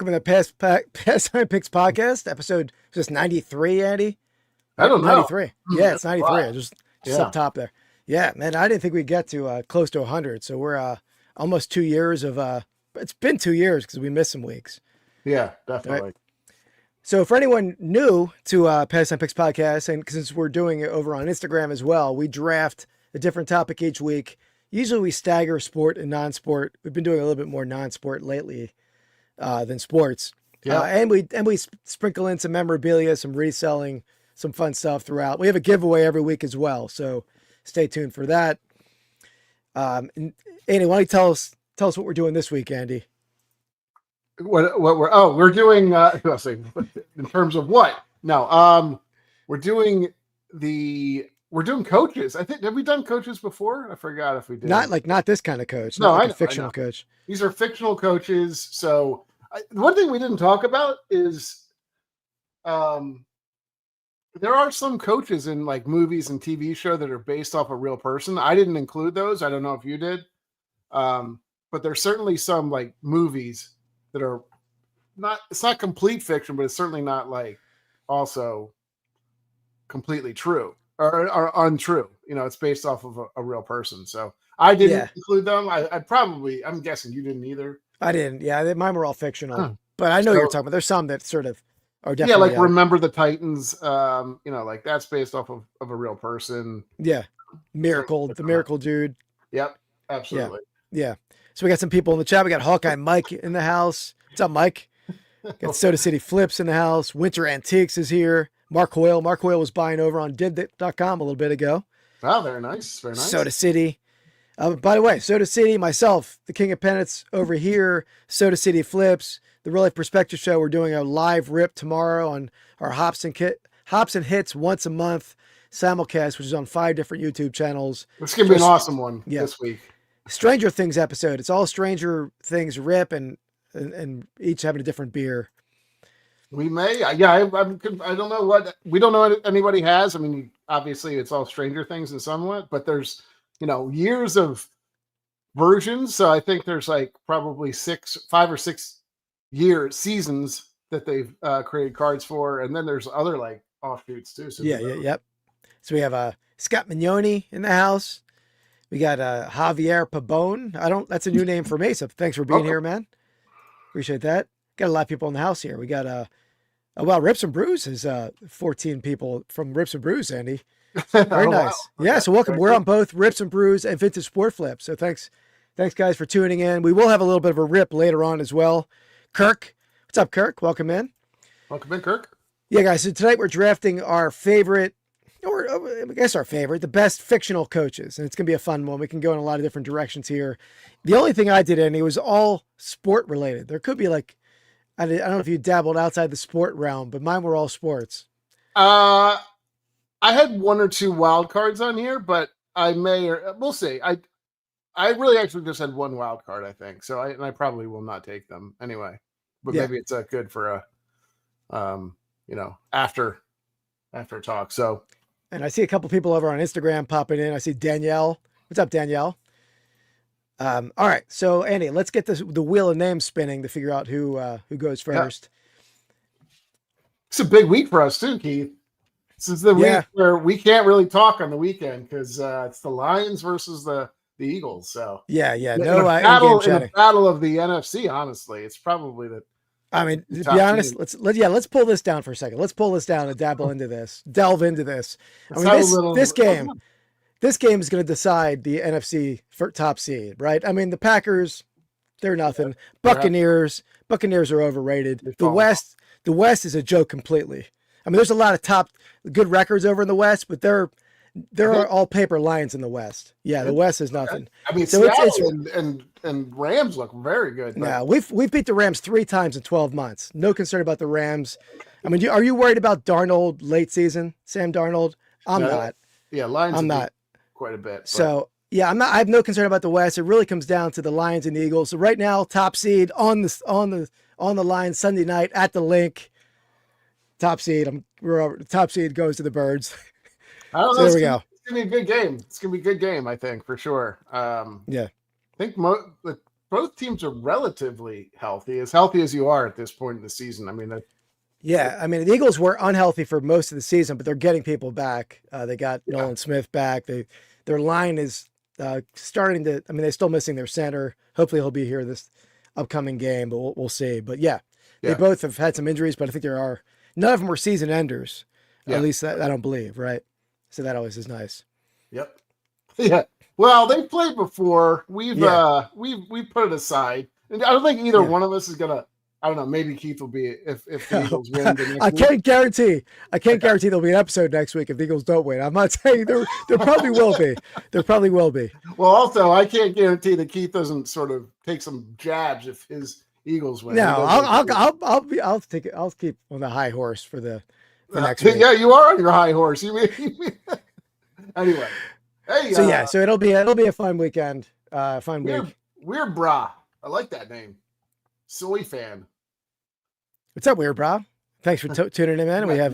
Welcome to the Pastime Picks Podcast, episode just 93, Andy. I don't know. 93. Yeah, it's 93. Wow. Just up top there. Yeah, man, I didn't think we'd get to close to 100. So we're almost 2 years of, it's been 2 years because we missed some weeks. Yeah, definitely. Right? So for anyone new to Pastime Picks Podcast, and since we're doing it over on Instagram as well, we draft a different topic each week. Usually we stagger sport and non-sport. We've been doing a little bit more non-sport lately than sports. Yeah. And we sprinkle in some memorabilia, some reselling, some fun stuff throughout. We have a giveaway every week as well, so stay tuned for that. And Andy, why don't you tell us what we're doing this week, Andy? We're doing let's see, in terms of what? No, we're doing coaches. I think, have we done coaches before? I forgot if we did. Not this kind of coach. No, not like I a fictional know. coach. These are fictional coaches. So one thing we didn't talk about is there are some coaches in like movies and TV show that are based off a real person. I didn't include those. I don't know if you did. But there's certainly some like movies that are it's not complete fiction, but it's certainly not like also completely true or untrue. You know, it's based off of a real person. So I didn't include them. I'm guessing you didn't either. I didn't. Yeah, mine were all fictional. But I know you're talking about. There's some that sort of are definitely. Yeah, like Remember the Titans. Like that's based off of a real person. Yeah, the Miracle Dude. Yep, absolutely. Yeah. So we got some people in the chat. We got Hawkeye Mike in the house. What's up, Mike? Got Soda City Flips in the house. Winter Antiques is here. Mark Hoyle. Mark Hoyle was buying over on did.com a little bit ago. Oh, very nice. Very nice. Soda City. By the way, Soda City, myself, the King of Pennants over here, Soda City Flips, the Real Life Perspective Show. We're doing a live rip tomorrow on our Hops and Hits once a month simulcast, which is on 5 different YouTube channels. It's going to be an awesome one this week. Stranger Things episode. It's all Stranger Things rip and each having a different beer. We may. I don't know what anybody has. I mean, obviously it's all Stranger Things and somewhat, but there's, years of versions. So I think there's like probably 5 or 6 seasons that they've created cards for. And then there's other like offshoots too. So Yep. So we have Scott Mignoni in the house. We got Javier Pabon. That's a new name for me. So thanks for being here, man. Appreciate that. Got a lot of people in the house here. We got Rips and Brews is 14 people from Rips and Brews, Andy. Very nice. Wow. Yeah, so welcome. We're on both Rips and Brews and Vintage Sport Flip. So thanks guys for tuning in. We will have a little bit of a rip later on as well. Kirk, what's up, Kirk? Welcome in. Welcome in, Kirk. Yeah, guys. So tonight we're drafting our favorite, or I guess our favorite, the best fictional coaches. And it's going to be a fun one. We can go in a lot of different directions here. The only thing I did, Andy, was all sport related. There could be like, I don't know if you dabbled outside the sport realm, but mine were all sports. I had 1 or 2 wild cards on here, but we'll see. I really actually just had 1 wild card, I think. So I probably will not take them anyway, but maybe it's good for after talk. So. And I see a couple people over on Instagram popping in. I see Danielle. What's up, Danielle? All right. So Andy, let's get the wheel of names spinning to figure out who goes first. Yeah. It's a big week for us too, Keith. This is the week where we can't really talk on the weekend because it's the Lions versus the Eagles. So yeah. In a battle of the NFC, honestly, it's probably the. I mean, to be honest, let's pull this down for a second. Let's pull this down and delve into this. I mean, this game is going to decide the NFC for top seed, right? I mean, the Packers, they're nothing. Buccaneers are overrated. The West is a joke completely. I mean, there's a lot of good records over in the West, but there are all paper lions in the West. Yeah, the West is nothing. I mean, so Seattle and Rams look very good. Yeah, we've beat the Rams 3 times in 12 months. No concern about the Rams. I mean, are you worried about Darnold late season, Sam Darnold? I'm not. Yeah, Lions. I'm not. Quite a bit. But. So yeah, I'm not. I have no concern about the West. It really comes down to the Lions and the Eagles. So right now, top seed on the line Sunday night at the link. Top seed. Top seed goes to the Birds. I don't know. So there we go. It's gonna be a good game. It's gonna be a good game, I think, for sure. Yeah. I think both teams are relatively healthy as you are at this point in the season. I mean, I mean, the Eagles were unhealthy for most of the season, but they're getting people back. They got Nolan Smith back. Their line is starting to. I mean, they're still missing their center. Hopefully, he'll be here this upcoming game, but we'll see. But they both have had some injuries, but I think none of them were season enders. At least that I don't believe, right? So that always is nice. Yep. Yeah. Well, they've played before. We've put it aside, and I don't think either one of us is gonna. I don't know. Maybe Keith will be if the Eagles win. The next I week. can't guarantee. I can't guarantee there'll be an episode next week if the Eagles don't win. I'm not saying there probably will be. There probably will be. Well, also, I can't guarantee that Keith doesn't sort of take some jabs if his Eagles win. No, I'll take it. I'll keep on the high horse for next week. Yeah, you are on your high horse. Anyway. Hey, so it'll be a fun weekend. Week. Weird Bra. I like that name. Soy fan. What's up, Weird Bra? Thanks for tuning in, man. We have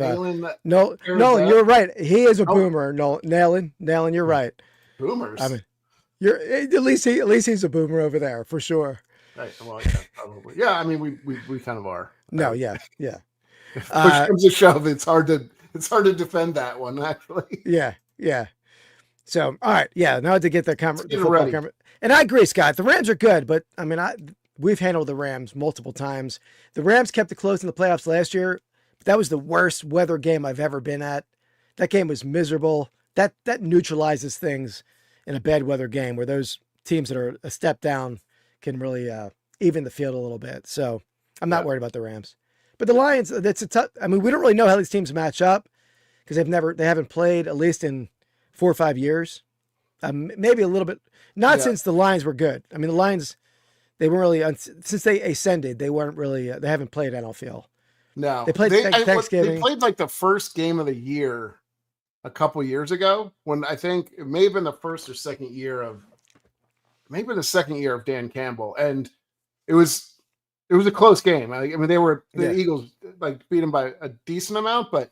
Nolan. You're right. He is a boomer. Nolan, you're right. Boomers. I mean, at least he's a boomer over there for sure. Right. Well, yeah, probably. Yeah. I mean, we kind of are. No. Yeah. If push comes to shove, it's hard to defend that one. Actually. Yeah. So, all right. Yeah. Now to get the football camera. And I agree, Scott. The Rams are good, but I mean, we've handled the Rams multiple times. The Rams kept it close in the playoffs last year, but that was the worst weather game I've ever been at. That game was miserable. That neutralizes things in a bad weather game where those teams that are a step down can really even the field a little bit. So I'm not worried about the Rams. But the Lions, that's a tough. I mean, we don't really know how these teams match up because they haven't played at least in 4 or 5 years. Maybe a little bit, not since the Lions were good. I mean, the Lions, they weren't really, since they ascended, they weren't really, they haven't played, I don't feel. No. They played Thanksgiving. They played like the first game of the year a couple years ago when I think it may have been the first or second year of Dan Campbell. And it was a close game. I mean, the Eagles like beat them by a decent amount, but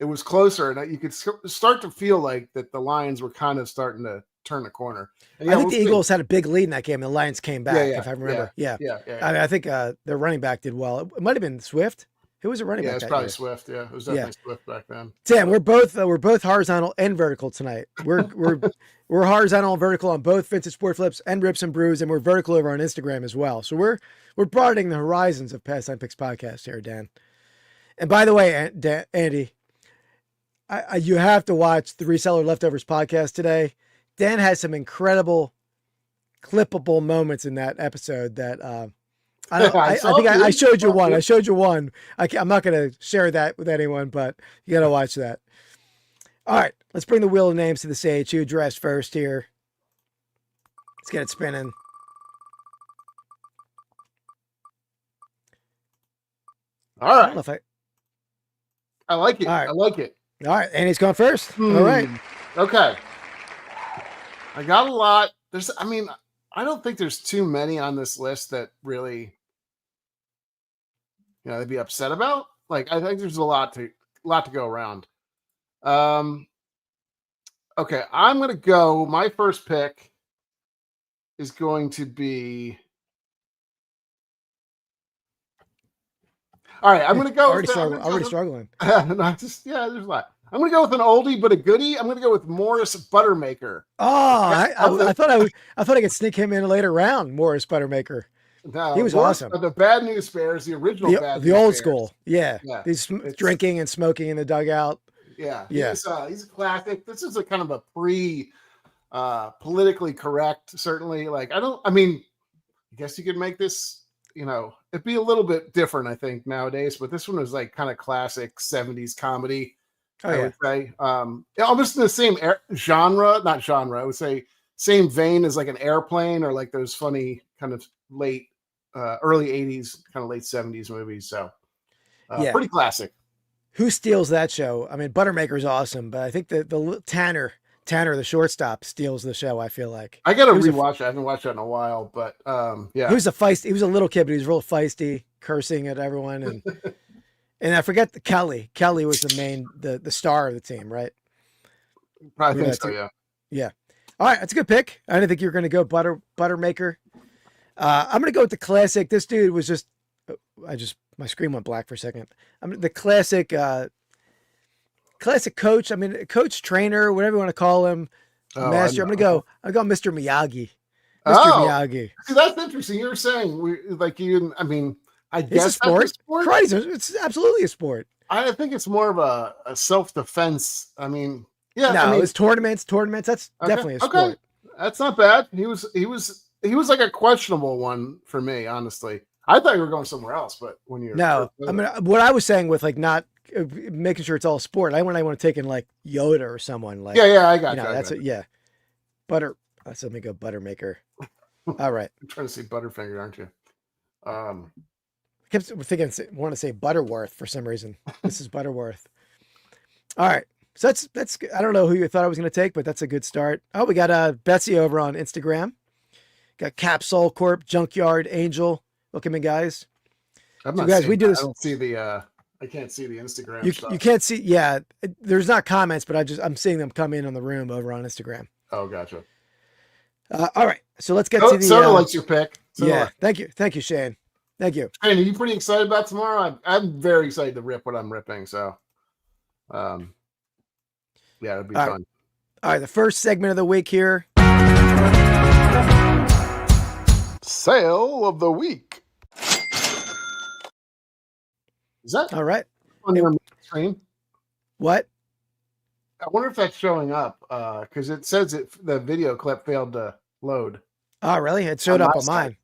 it was closer, and you could start to feel like that the Lions were kind of starting to turn the corner. And I think the Eagles had a big lead in that game, and the Lions came back, if I remember. Yeah. I mean, I think their running back did well. It might have been Swift. Who was a running back? Yeah, it's probably Swift. Yeah, it was definitely Swift back then. Sam, we're both horizontal and vertical tonight. We're horizontal and vertical on both Vintage Sport Flips and Rips and Brews, and we're vertical over on Instagram as well. So we're broadening the horizons of Pastime Picks Podcast here, Dan. And by the way, Andy, you have to watch the Reseller Leftovers podcast today. Dan has some incredible clippable moments in that episode that I think I showed you one. I showed you one. I'm not going to share that with anyone, but you got to watch that. All right, let's bring the wheel of names to the stage. Who addressed first here? Let's get it spinning. All right. I like it. All right. I like it. All right, Andy's going first. All right. Okay. I got a lot. I don't think there's too many on this list that really, they'd be upset about. Like, I think there's a lot to go around. Okay, I'm going to go. My first pick is going to be. All right, I'm going to go. Already struggling. There's a lot. I'm going to go with an oldie but a goodie. I'm going to go with Morris Buttermaker. Oh, I thought I could sneak him in a later round. Morris Buttermaker. No, he was awesome. The Bad News Bears, the original the old school. Yeah. He's drinking and smoking in the dugout. Yeah. He's a classic. This is a kind of a politically correct, certainly. Like, I guess you could make this, it'd be a little bit different, I think, nowadays, but this one was like kind of classic 70s comedy. I would say almost in the same not genre. I would say same vein as like an Airplane or like those funny kind of late, early 80s, kind of late 70s movies. So pretty classic. Who steals that show? I mean, Buttermaker's awesome, but I think the Tanner, the shortstop, steals the show. I feel like I got to rewatch it. I haven't watched it in a while, but he was he was a little kid, but he was real feisty, cursing at everyone and. And I forget Kelly. Kelly was the star of the team, right? Probably think so, yeah. Yeah. All right, that's a good pick. I didn't think you were going to go Buttermaker. I'm going to go with the classic. This dude was just, my screen went black for a second. The classic, classic coach. I mean, coach, trainer, whatever you want to call him, master. I'm going to go Mr. Miyagi. Mr. Miyagi. See, that's interesting. You were saying I mean, I guess it's a sport. That's a sport. Christ, it's absolutely a sport. I think it's more of a self-defense. I mean, yeah. No, I mean, it's tournaments. That's definitely a sport. Okay. That's not bad. He was like a questionable one for me, honestly. I thought you were going somewhere else, but when you're I mean, what I was saying with like not making sure it's all sport. I want to take in like Yoda or someone like. Yeah, I got you. That's it. Yeah, butter. So let me go Buttermaker. All right. I'm trying to say Butterfinger, aren't you? I kept thinking, want to say Butterworth for some reason. This is Butterworth. All right. So that's. I don't know who you thought I was going to take, but that's a good start. Oh, we got Betsy over on Instagram. Got Capsule Corp, Junkyard, Angel. Welcome in, guys. I'm so not guys, we do this. I don't see the. I can't see the Instagram. You can't see. Yeah, there's not comments, but I'm seeing them come in on the room over on Instagram. Oh, gotcha. All right, so let's get to the. Soda likes your pick. Yeah, thank you, Shane. Thank you. Shane, are you pretty excited about tomorrow? I'm very excited to rip what I'm ripping. So, yeah, it'll be fun. All right, the first segment of the week here. Sale of the week. Is that all right on your screen? What? I wonder if that's showing up because it says the video clip failed to load. Oh, really? It showed up on mine.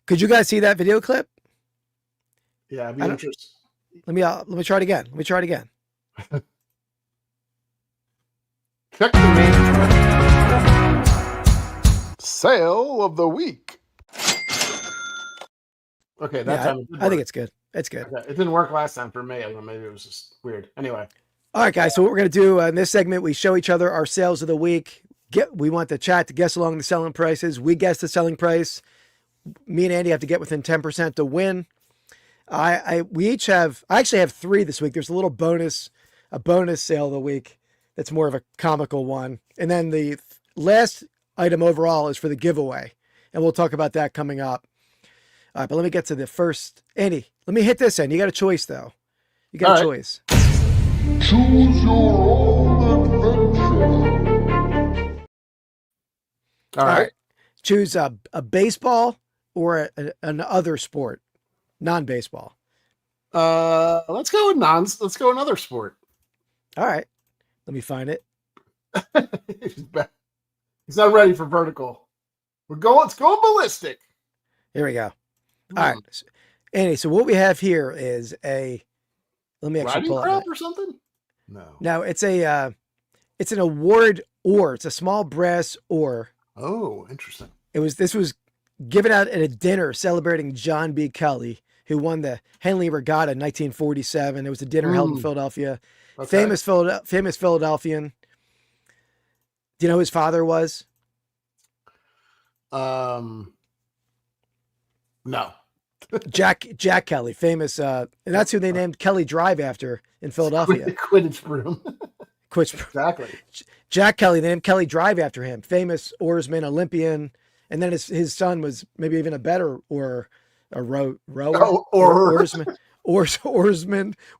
Could you guys see that video clip? Yeah, I'd be interested. Let me try it again. Check the main. Sale of the week. Okay, that time I think it's good. It's good. Okay. It didn't work last time for me. I don't know, maybe it was just weird. Anyway. All right, guys. So what we're going to do in this segment, we show each other our sales of the week. We want the chat to guess along the selling prices. We guess the selling price. Me and Andy have to get within 10% to win. I actually have 3 this week. There's a bonus sale of the week. That's more of a comical one. And then the last item overall is for the giveaway. And we'll talk about that coming up. All right, but let me get to the first. Andy, let me hit this in. You got a choice, though. You got a choice. Choose your own adventure. All right. Choose a baseball or an other sport, non-baseball. Let's go another sport. All right. Let me find it. He's not ready for vertical. It's going ballistic. Here we go. All right. Andy, so what we have here is let me actually pull it or something? No, it's an award oar. It's a small brass oar. Oh, interesting. This was given out at a dinner celebrating John B. Kelly, who won the Henley Regatta in 1947. It was a dinner held in Philadelphia. Okay. Famous Philadelphian. Do you know who his father was? No. Jack Kelly, famous, and that's who they named Kelly Drive after in Philadelphia. Quidditch broom. Exactly. Jack Kelly, they named Kelly Drive after him. Famous oarsman, Olympian, and then his son was maybe even a better rower, oarsman,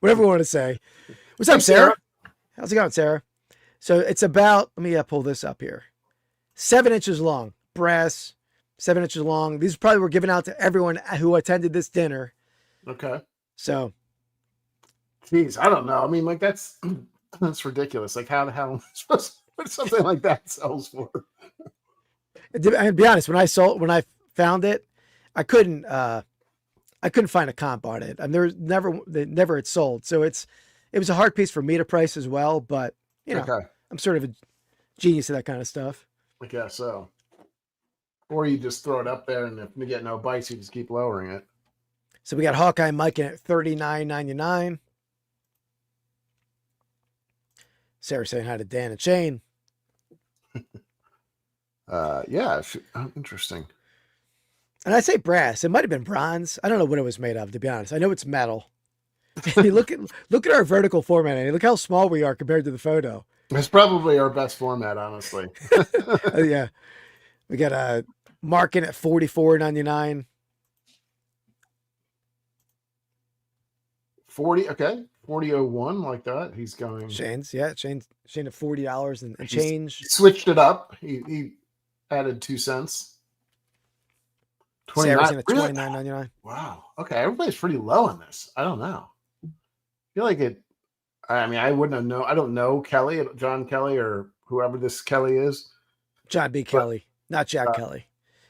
whatever you want to say. What's up, Sarah? How's it going, Sarah? So it's about. Let me pull this up here. 7 inches long, brass. 7 inches long. These probably were given out to everyone who attended this dinner. Okay. So. Geez, I don't know. I mean, like that's ridiculous. Like how the hell am I supposed to put something like that sells for? To be honest, when I found it, I couldn't find a comp on it. And there's never had sold. So it was a hard piece for me to price as well, but I'm sort of a genius at that kind of stuff. I guess so. Or you just throw it up there, and if you get no bites, you just keep lowering it. So we got Hawkeye Mike in at $39.99. Sarah saying hi to Dan and Shane. Yeah, interesting. And I say brass. It might have been bronze. I don't know what it was made of, to be honest. I know it's metal. look at our vertical format, Andy. Look how small we are compared to the photo. It's probably our best format, honestly. Yeah. We got Marking at $44.99. 40, okay. 40.01 like that. He's going. Shane at $40 and change. He switched it up. He added 2 cents. Sarah's in at really? $29.99. Wow. Okay. Everybody's pretty low on this. I don't know. I feel like it. I mean, I wouldn't have known. I don't know Kelly, John Kelly, or whoever this Kelly is. John B. Kelly, not Jack Kelly.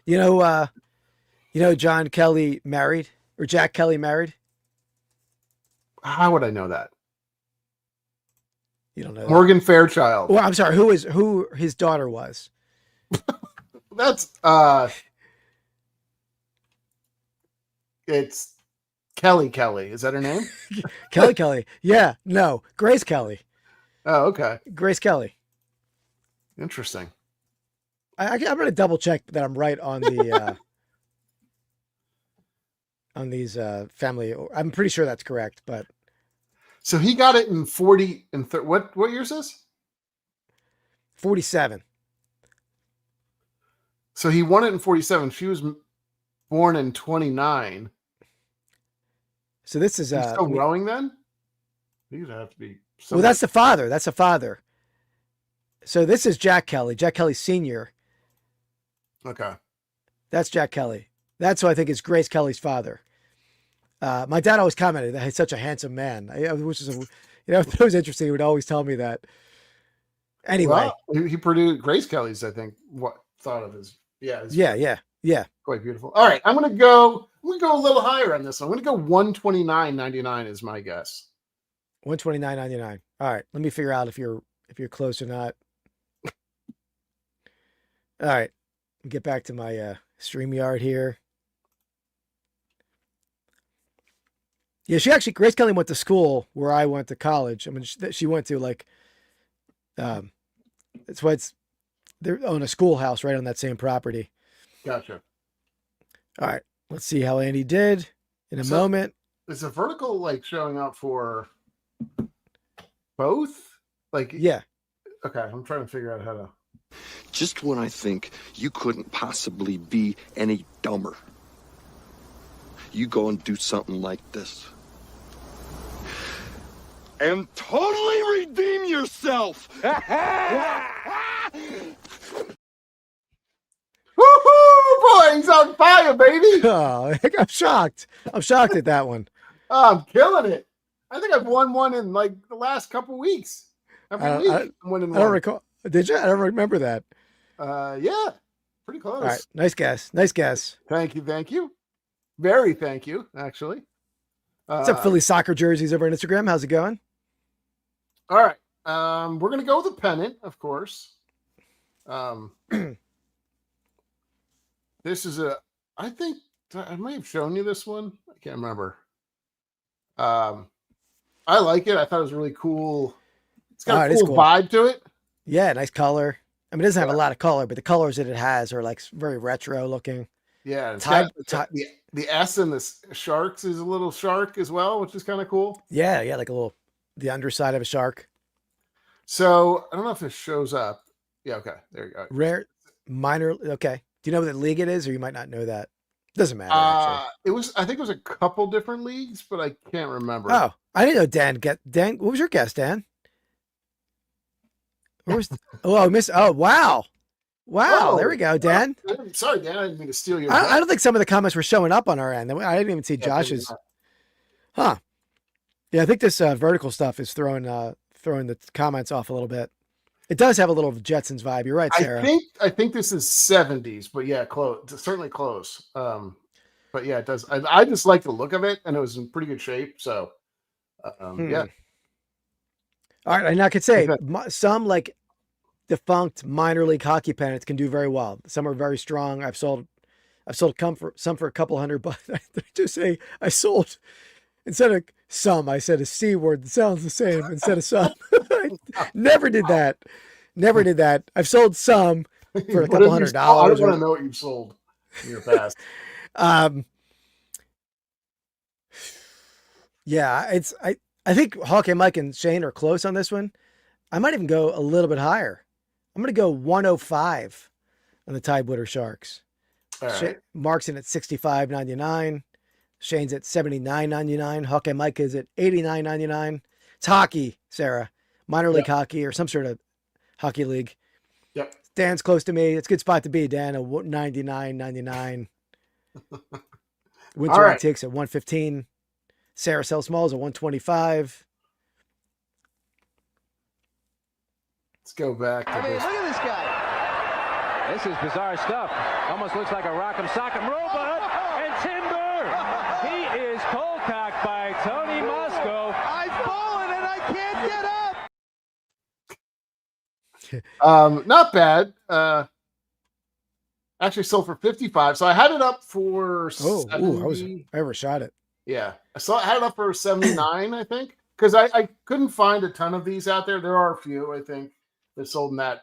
You know, John Kelly married, or Jack Kelly married? How would I know that? You don't know that. Morgan Fairchild. Well, I'm sorry. Who his daughter was? That's it's Kelly. Is that her name? Kelly. Yeah. No. Grace Kelly. Oh, okay. Grace Kelly. Interesting. I'm going to double check that I'm right on the on these family. I'm pretty sure that's correct, but so he got it in 40 and what year is this? 47. So he won it in 47. She was born in 29. So this is He's still rowing then? These have to be. Well, that's the father. That's the father. So this is Jack Kelly Sr. Okay. That's Jack Kelly. That's who I think is Grace Kelly's father. My dad always commented that he's such a handsome man, which is, it was interesting. He would always tell me that. Anyway, well, he produced Grace Kelly's. I think what thought of his. Yeah. Quite beautiful. All right, I'm gonna go a little higher on this one. I'm gonna go $129.99 is my guess. $129.99. All right, let me figure out if you're close or not. All right, get back to my StreamYard here. Yeah, Grace Kelly went to school where I went to college. I mean, she went to that's why they're on a schoolhouse right on that same property. Gotcha. All right, let's see how Andy did in a moment. Is the vertical showing up for both? Yeah. Okay, I'm trying to figure out how to. Just when I think you couldn't possibly be any dumber, you go and do something like this. And totally redeem yourself! Woohoo! Boy, he's on fire, baby! Oh, I'm shocked. I'm shocked at that one. Oh, I'm killing it. I think I've won one in the last couple weeks. Every week, I'm winning one. I don't recall. Did you? I don't remember that. Yeah, pretty close. All right, nice guess. Thank you. Very thank you, actually. What's up, Philly soccer jerseys over on Instagram? How's it going? All right. We're gonna go with a pennant, of course. This is I think I might have shown you this one. I can't remember. I like it. I thought it was really cool. It's got a cool vibe to it. Yeah, nice color. I mean, it doesn't have a lot of color, but the colors that it has are very retro looking. Yeah, the S in the sharks is a little shark as well, which is kind of cool. Yeah, like the underside of a shark. So I don't know if this shows up. Yeah, okay, there you go. Rare, minor. Okay, do you know what league it is, or you might not know that? Doesn't matter. Actually. I think it was a couple different leagues, but I can't remember. Oh, I didn't know Dan. What was your guess, Dan? Where was? I missed. Oh, wow. Whoa. There we go, Dan. I'm sorry, Dan. I didn't mean to steal your. I don't think some of the comments were showing up on our end. I didn't even see Josh's. Huh. Yeah, I think this vertical stuff is throwing the comments off a little bit. It does have a little Jetsons vibe. You're right, Sarah. I think this is 70s, but yeah, close. Certainly close. But yeah, it does. I just like the look of it, and it was in pretty good shape. So, yeah. All right, and I could say some defunct minor league hockey pennants can do very well. Some are very strong. I've sold some for a couple $100. Just say I sold instead of some. I said a C word that sounds the same instead of some. Never did that. I've sold some for a couple $100. I don't want to know what you've sold in your past. Yeah, I think Hawkeye Mike and Shane are close on this one. I might even go a little bit higher. I'm going to go 105 on the Tidewater Sharks. All right. Mark's in at $65.99. Shane's at $79.99. Hawkeye Mike is at $89.99. It's hockey, Sarah. Minor league hockey or some sort of hockey league. Yep. Dan's close to me. It's a good spot to be, Dan, at $99.99. Winter Antiques at $115. Sarah Sell Smalls at $125. Let's go back to this. Look at this guy. This is bizarre stuff. Almost looks like a Rock'em Sock'em robot. And Timber. He is cold-cocked by Tony Mosco. I've fallen and I can't get up. Not bad. Actually sold for $55. So I had it up for I overshot it. Yeah. I had it up for $79, I think. Because I couldn't find a ton of these out there. There are a few, I think, that sold in that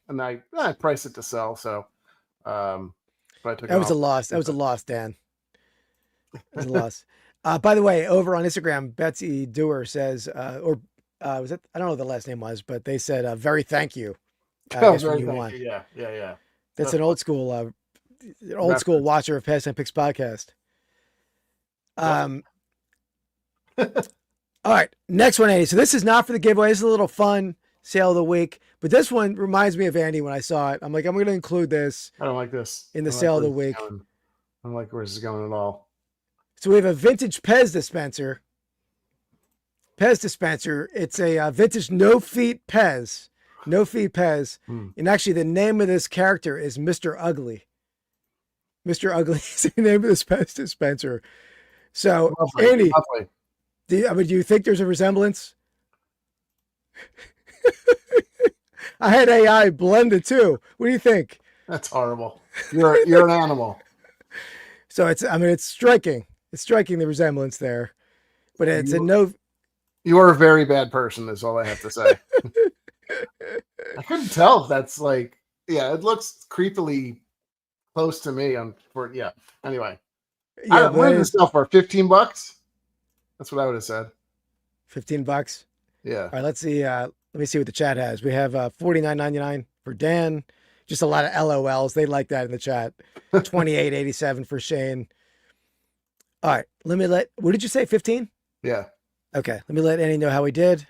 and I priced it to sell. So but I took That was a loss. That was a loss, Dan. It was a loss. By the way, over on Instagram, Betsy Dewar says, was it? I don't know what the last name was, but they said, "Very thank you." Very thank you. Yeah. That's an old school watcher of Pastime Picks Podcast. All right, next one, Andy. So this is not for the giveaway. This is a little fun sale of the week, but this one reminds me of Andy when I saw it. I'm like, I'm going to include this. I don't like this in the sale of the week. I don't like where this is going at all. So we have a vintage Pez dispenser. It's a vintage no-feet Pez. No-feet Pez. And actually, the name of this character is Mr. Ugly. Mr. Ugly is the name of this Pez dispenser. So, Lovely. Andy, Lovely. do you think there's a resemblance? I had AI blended too. What do you think? That's horrible. You're an animal. So it's striking. It's striking the resemblance there, but it's a no. You are a very bad person. Is all I have to say. I couldn't tell if that's like. Yeah, it looks creepily close to me. Anyway, Yeah, what did it sell for? $15? That's what I would have said. $15. Yeah. All right. Let's see. Let me see what the chat has. We have $49.99 for Dan. Just a lot of LOLs. They like that in the chat. $28.87 for Shane. All right. What did you say? 15? Yeah. Okay. Let me let Annie know how we did.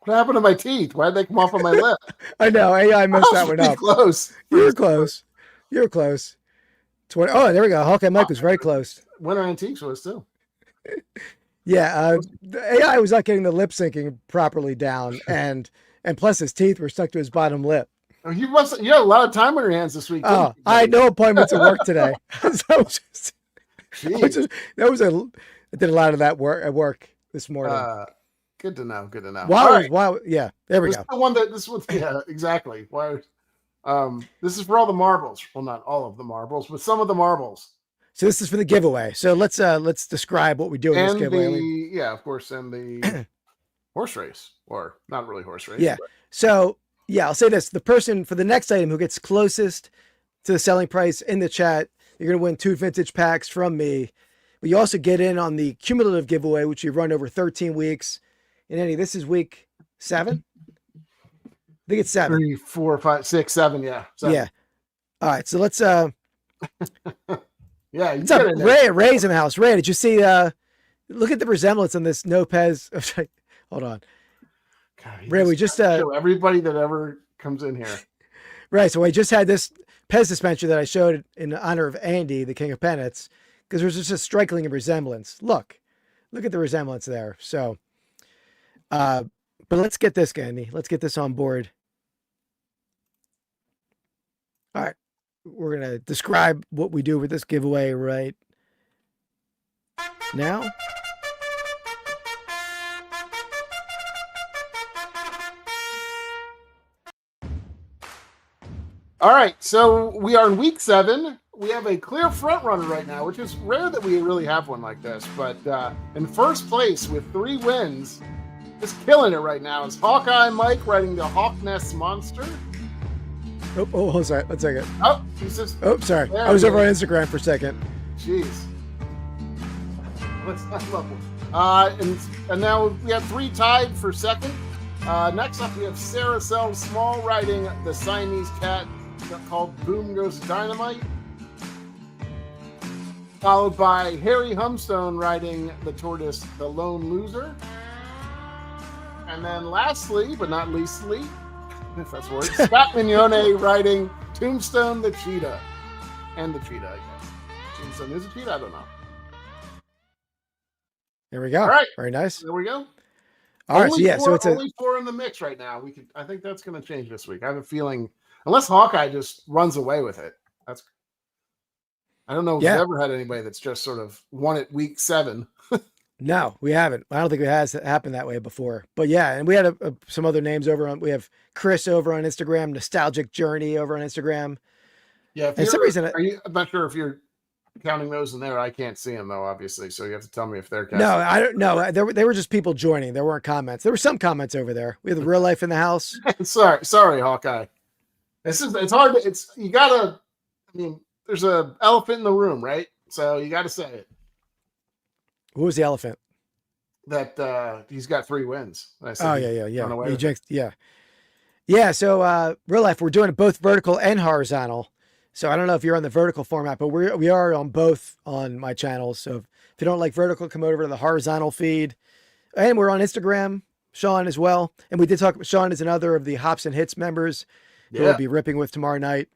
What happened to my teeth? Why did they come off of my lip? I know. AI messed that one up. Close. You're close. You're close. 20. Oh, there we go. Hawkeye Mike was very close. Winter Antiques was too. Yeah. The AI was not getting the lip syncing properly down. And plus his teeth were stuck to his bottom lip. You had a lot of time on your hands this week. Oh, I had no appointments at work today. I did a lot of that work at work this morning. Good to know. Wow. Yeah. There we go. Yeah, exactly. Why? This is for all the marbles. Well, not all of the marbles, but some of the marbles. So this is for the giveaway. So let's describe what we do in this giveaway. Of course, and the horse race, or not really horse race. Yeah. But. So I'll say this: the person for the next item who gets closest to the selling price in the chat, you're going to win 2 vintage packs from me. But you also get in on the cumulative giveaway, which we run over 13 weeks. And Eddie, this is week 7. I think it's 7. 3, 4, 5, 6, 7. Yeah. 7. Yeah. All right. So let's. Yeah. What's up, Ray? Ray's in the house. Ray, did you see? Look at the resemblance on this no Pez. Hold on. God, Ray, we just show everybody that ever comes in here. Right. So I just had this Pez dispenser that I showed in honor of Andy, the King of Pennants, because there's just a striking resemblance. Look at the resemblance there. So. But let's get this, Andy. Let's get this on board. All right. We're going to describe what we do with this giveaway right now. All right. So we are in week 7. We have a clear front runner right now, which is rare that we really have one like this. But in first place with 3 wins, just killing it right now, is Hawkeye Mike riding the Hawk Nest Monster. Oh, hold on. 1 second. Oh, he's just. Oh, sorry. I was over on Instagram for a second. Jeez. Let's not level. And now we have 3 tied for second. Next up, we have Sarah Sells Small riding the Siamese cat called Boom Goes Dynamite. Followed by Harry Humstone riding the tortoise The Lone Loser. And then lastly, but not leastly, if that's a word, Scott Mignone riding Tombstone the Cheetah. And the cheetah, I guess. Tombstone is a cheetah? I don't know. There we go. All right. Very nice. There we go. All right. So yeah, so it's only 4 in the mix right now. I think that's going to change this week. I have a feeling, unless Hawkeye just runs away with it. I don't know if we've ever had anybody that's just sort of won it week 7. No, we haven't. I don't think it has happened that way before. But yeah, and we had some other names over on. We have Chris over on Instagram, Nostalgic Journey over on Instagram. Yeah, for some reason, I'm not sure if you're counting those in there. I can't see them though, obviously. So you have to tell me if they're counting. No, I don't know. They were just people joining. There weren't comments. There were some comments over there. We have the Real Life in the House. sorry, Hawkeye. It's hard. You gotta. I mean, there's an elephant in the room, right? So you got to say it. Who was the elephant? That he's got 3 wins. Yeah. Yeah. So Real Life, we're doing it both vertical and horizontal. So I don't know if you're on the vertical format, but we are on both on my channels. So if you don't like vertical, come over to the horizontal feed. And we're on Instagram, Sean as well. And we did talk. Sean is another of the Hops and Hits members who we'll be ripping with tomorrow night.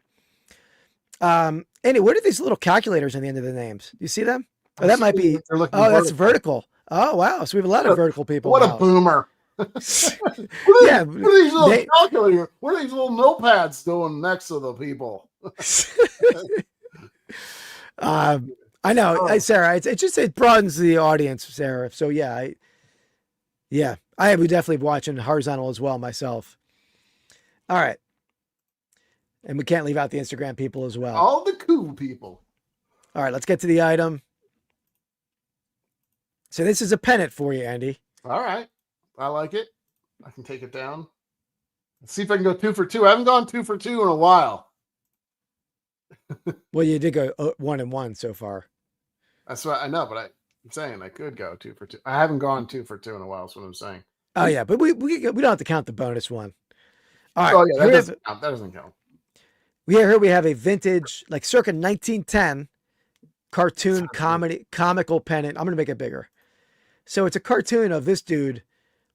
Anyway, what are these little calculators on the end of the names? Do you see them? Oh, that might be. That's vertical. Oh, wow. So we have a lot of vertical people. What a boomer. What are these little calculators? What are these little notepads doing next to the people? I know, Sarah. It broadens the audience, Sarah. So I would definitely be watching horizontal as well myself. All right. And we can't leave out the Instagram people as well. All the cool people. All right, let's get to the item. So this is a pennant for you, Andy. All right. I like it. I can take it down. Let's see if I can go 2 for 2. I haven't gone 2 for 2 in a while. Well, you did go 1 and 1 so far. That's what I know, but I'm saying I could go 2 for 2. I haven't gone 2 for 2 in a while. That's what I'm saying. Oh, yeah, but we don't have to count the bonus one. All right. Oh, yeah, that doesn't count. Here we have a vintage, like circa 1910 cartoon comical pennant. I'm going to make it bigger. So it's a cartoon of this dude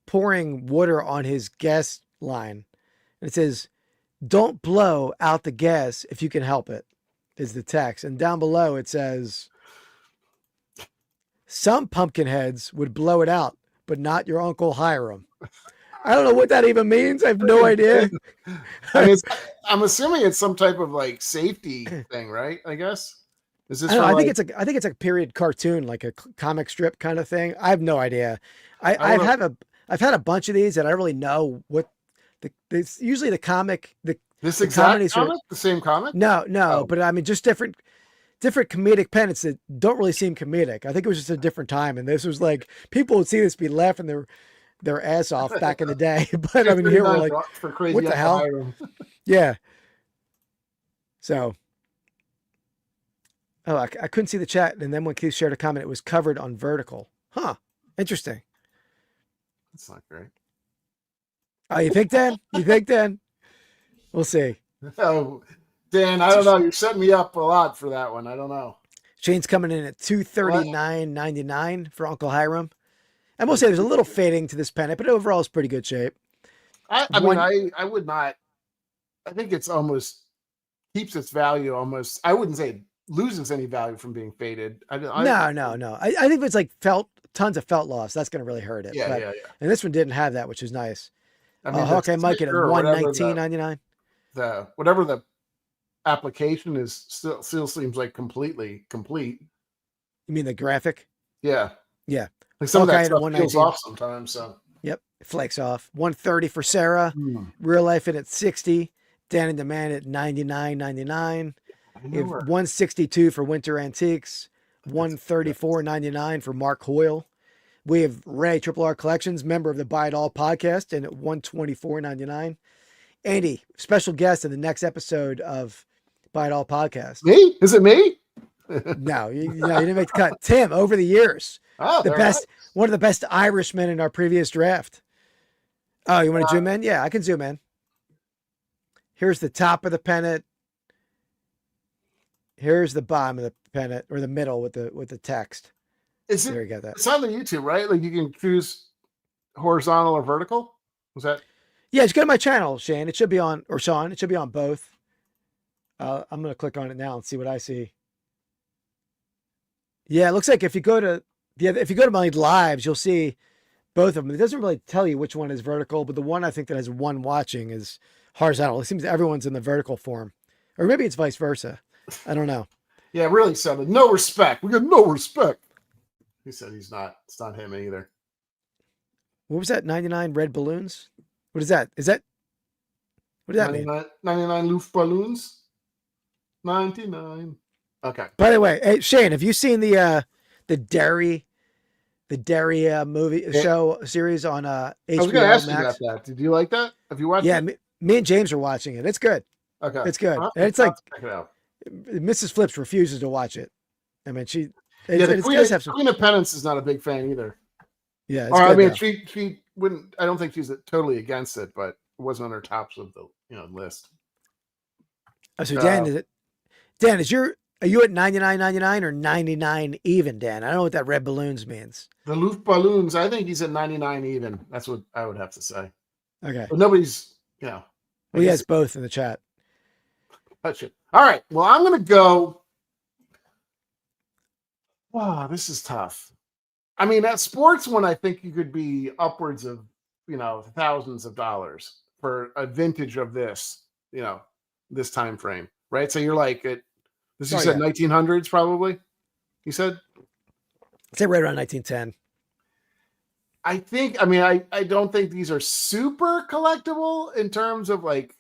pouring water on his gas line. And it says, "Don't blow out the gas if you can help it," is the text. And down below it says, "Some pumpkin heads would blow it out, but not your Uncle Hiram." I don't know what that even means. I have no idea. I'm assuming it's some type of like safety thing, right? I guess. Is this? I think it's a period cartoon, like a comic strip kind of thing. I have no idea. I've had a bunch of these, and I don't really know what it's usually the comic. The exact comic, the same comic. No, but I mean just different comedic pennants that don't really seem comedic. I think it was just a different time, and this was like people would see this be laughing their ass off back in the day. But I mean, here we're like, what the hell? Yeah. So. Oh, I couldn't see the chat. And then when Keith shared a comment, it was covered on vertical. Huh. Interesting. That's not great. Oh, you think, Dan? We'll see. Oh, Dan, I don't know. You're setting me up a lot for that one. I don't know. Shane's coming in at $239.99 for Uncle Hiram. And we'll say there's a little fading to this pennant, but overall it's pretty good shape. I mean, I would not. I think it's almost keeps its value almost. I wouldn't say it loses any value from being faded. No. I think if it's like tons of felt loss, that's going to really hurt it. Yeah. And this one didn't have that, which is nice. I mean, Hawkeye Mike at $119.99. Whatever the application is still seems like completely complete. You mean the graphic? Yeah. Like some Hawkeye of that stuff peels off sometimes. So yep, it flakes off. $130 for Sarah. Real Life in at $60. Dan and Demand at $99.99. We have $162 for Winter Antiques. $134.99 for Mark Hoyle. We have Ray Triple R Collections, member of the Buy It All podcast, and at $124.99. Andy, special guest in the next episode of Buy It All podcast. Me? Is it me? No, you didn't make the cut. Tim, over the years, Oh, the they're best, nice. one of the best Irishmen in our previous draft. Oh, you want to zoom in? Yeah, I can zoom in. Here's the top of the pennant. Here's the bottom of the pennant, or the middle with the text. There you go. That. It's on the YouTube, right? Like you can choose horizontal or vertical. Was that? Yeah, just go to my channel, Shane. It should be on, or Sean. It should be on both. I'm gonna click on it now and see what I see. Yeah, it looks like if you go to my lives, you'll see both of them. It doesn't really tell you which one is vertical, but the one I think that has one watching is horizontal. It seems everyone's in the vertical form, or maybe it's vice versa. I don't know. Yeah, really sounded no respect. We got no respect. He said he's not. It's not him either. What was that? 99 red balloons? What is that? Is that what does that mean? 99 Luft balloons. 99. Okay. By the way, hey, Shane, have you seen the dairy movie show series on HBO I was going to ask you Max? about that. Did you like that? Have you watched Yeah, it? me and James are watching it. It's good. Okay. It's good. Well, And it's like check it out. Mrs. Flips refuses to watch it. I mean, Yeah, the it Queen, does have some. Queen of Pennants is not a big fan either. Yeah, it's Or, good, I mean, though. she wouldn't. I don't think she's totally against it, but it wasn't on her tops of the list. Oh, so Dan, Dan, are you at 99.99 or 99 even, Dan? I don't know what that red balloons means. The Luft balloons. I think he's at 99 even. That's what I would have to say. Okay. But nobody's. Well, he has both in the chat. Touch it. All right. Well, I'm going to go. Wow, this is tough. I mean, that sports one, I think you could be upwards of, thousands of dollars for a vintage of this, this time frame, right? So you're like at this. You said 1900s, probably. You said. I'd say right around 1910. I think. I mean, I don't think these are super collectible in terms of like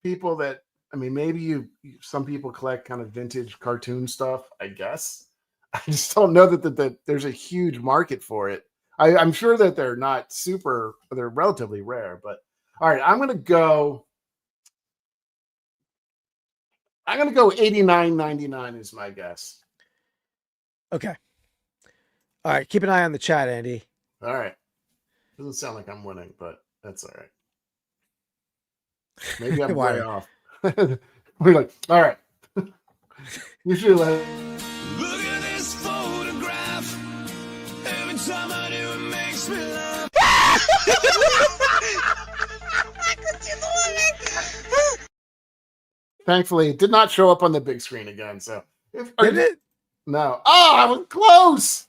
people that. I mean, maybe some people collect kind of vintage cartoon stuff, I guess. I just don't know that there's a huge market for it. I'm sure that they're not super, they're relatively rare, but all right, I'm going to go 89.99 is my guess. Okay. All right. Keep an eye on the chat, Andy. All right. Doesn't sound like I'm winning, but that's all right. Maybe I'm way off. We're like, all right. You should let. Look at this photograph. Every time I do, it makes me laugh. Thankfully, it did not show up on the big screen again. So, Did it? No. Oh, I was close.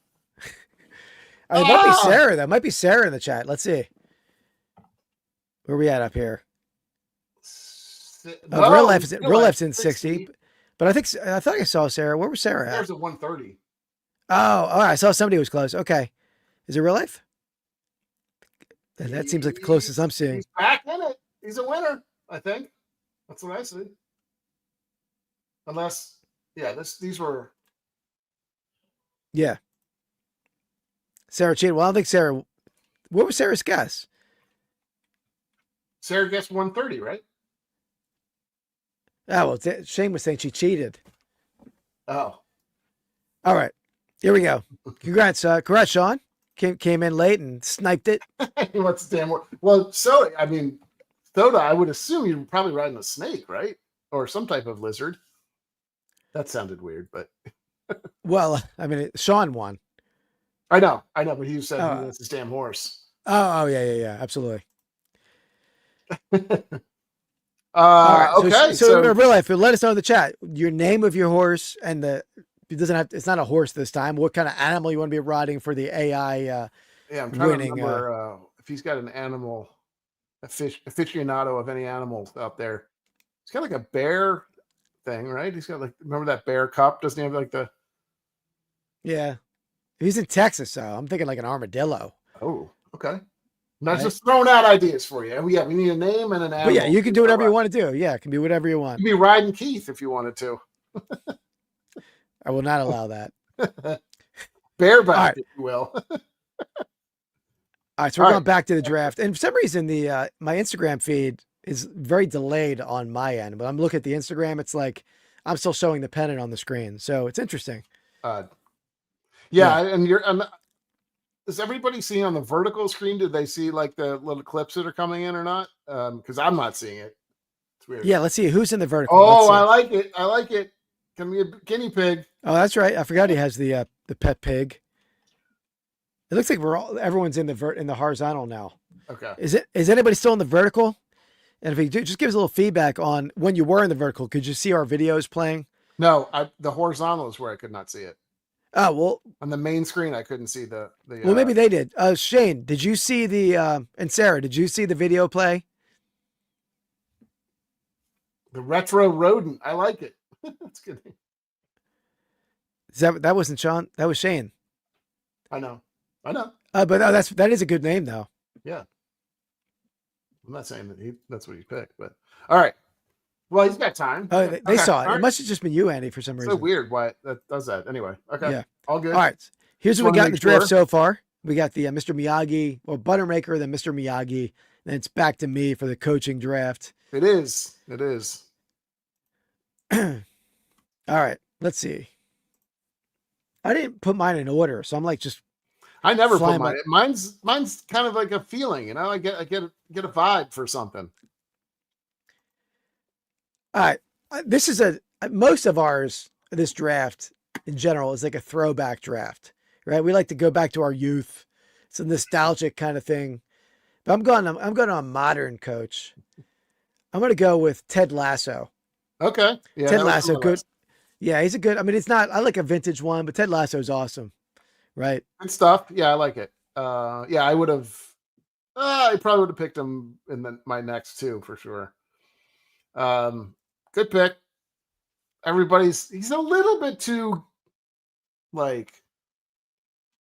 It might be Sarah. That might be Sarah in the chat. Let's see. Where are we at up here? Real life's in 60. But I thought I saw Sarah. Where was Sarah at? There's a 130. Oh, I saw somebody who was close. Okay. Is it real life? And that seems like the closest I'm seeing. He's back in it. He's a winner, I think. That's what I see. Unless, these were. Yeah. Sarah cheated. Well, I don't think Sarah. What was Sarah's guess? Sarah guessed 130, right? Oh, well, Shane was saying she cheated. Oh. All right. Here we go. Congrats, Sean. Came in late and sniped it. He wants to damn well, Soda, I would assume you're probably riding a snake, right? Or some type of lizard. That sounded weird, but. Well, I mean, Sean won. I know, but he said he wants his damn horse. Oh, yeah, absolutely. Okay. So in real life, let us know in the chat your name of your horse and it's not a horse this time. What kind of animal you want to be riding for the AI? Yeah, I'm trying winning, to remember if he's got an animal, aficionado of any animals out there. He's got like a bear thing, right? He's got remember that bear cup? Doesn't he have like the? Yeah, he's in Texas, so I'm thinking like an armadillo. Oh, okay. Not just throwing out ideas for you. Yeah, we need a name and an animal. But yeah, you can do whatever you want to do. Yeah, it can be whatever you want. You can be riding Keith if you wanted to. I will not allow that. Bareback, if you will. All right, so we're going back to the draft. And for some reason, my Instagram feed is very delayed on my end. But I'm looking at the Instagram. It's like I'm still showing the pennant on the screen. So it's interesting. Yeah. And is everybody seeing on the vertical screen? Did they see like the little clips that are coming in or not? Because I'm not seeing it. It's weird. Yeah, let's see who's in the vertical. Oh, I like it. I like it. Can be a guinea pig. Oh, that's right. I forgot he has the pet pig. It looks like everyone's in the horizontal now. Okay. Is anybody still in the vertical? And if you do, just give us a little feedback on when you were in the vertical. Could you see our videos playing? No, the horizontal is where I could not see it. Oh, well, On the main screen, I couldn't see the. well, maybe they did. Shane, did you see and Sarah, did you see the video play? The retro rodent. I like it. That's good. That wasn't Sean. That was Shane. I know. But that is a good name though. Yeah. I'm not saying that that's what he picked, but all right. Well, he's got time. Oh, they saw it. All It right. must have just been you, Andy, for some reason. So weird why that does that. Anyway. Okay. Yeah. All good. All right. Here's Just what we wanna got in the make draft sure. so far. We got the Mr. Miyagi, or Buttermaker, then Mr. Miyagi. Then it's back to me for the coaching draft. It is. It is. All right. Let's see. I didn't put mine in order, so I'm like just. I never Fly put mine. Mine's kind of like a feeling, you know. I get a vibe for something. All right. This is most of ours, this draft in general is like a throwback draft, right? We like to go back to our youth. It's a nostalgic kind of thing. But I'm going on a modern coach. I'm going to go with Ted Lasso. Okay. Yeah. Ted that was Lasso, on the good. list. Yeah, he's a good. I mean, it's not. I like a vintage one, but Ted Lasso is awesome, right? Good stuff. Yeah, I like it. Yeah, I would have. I probably would have picked him in my next two for sure. Good pick. He's a little bit too, like,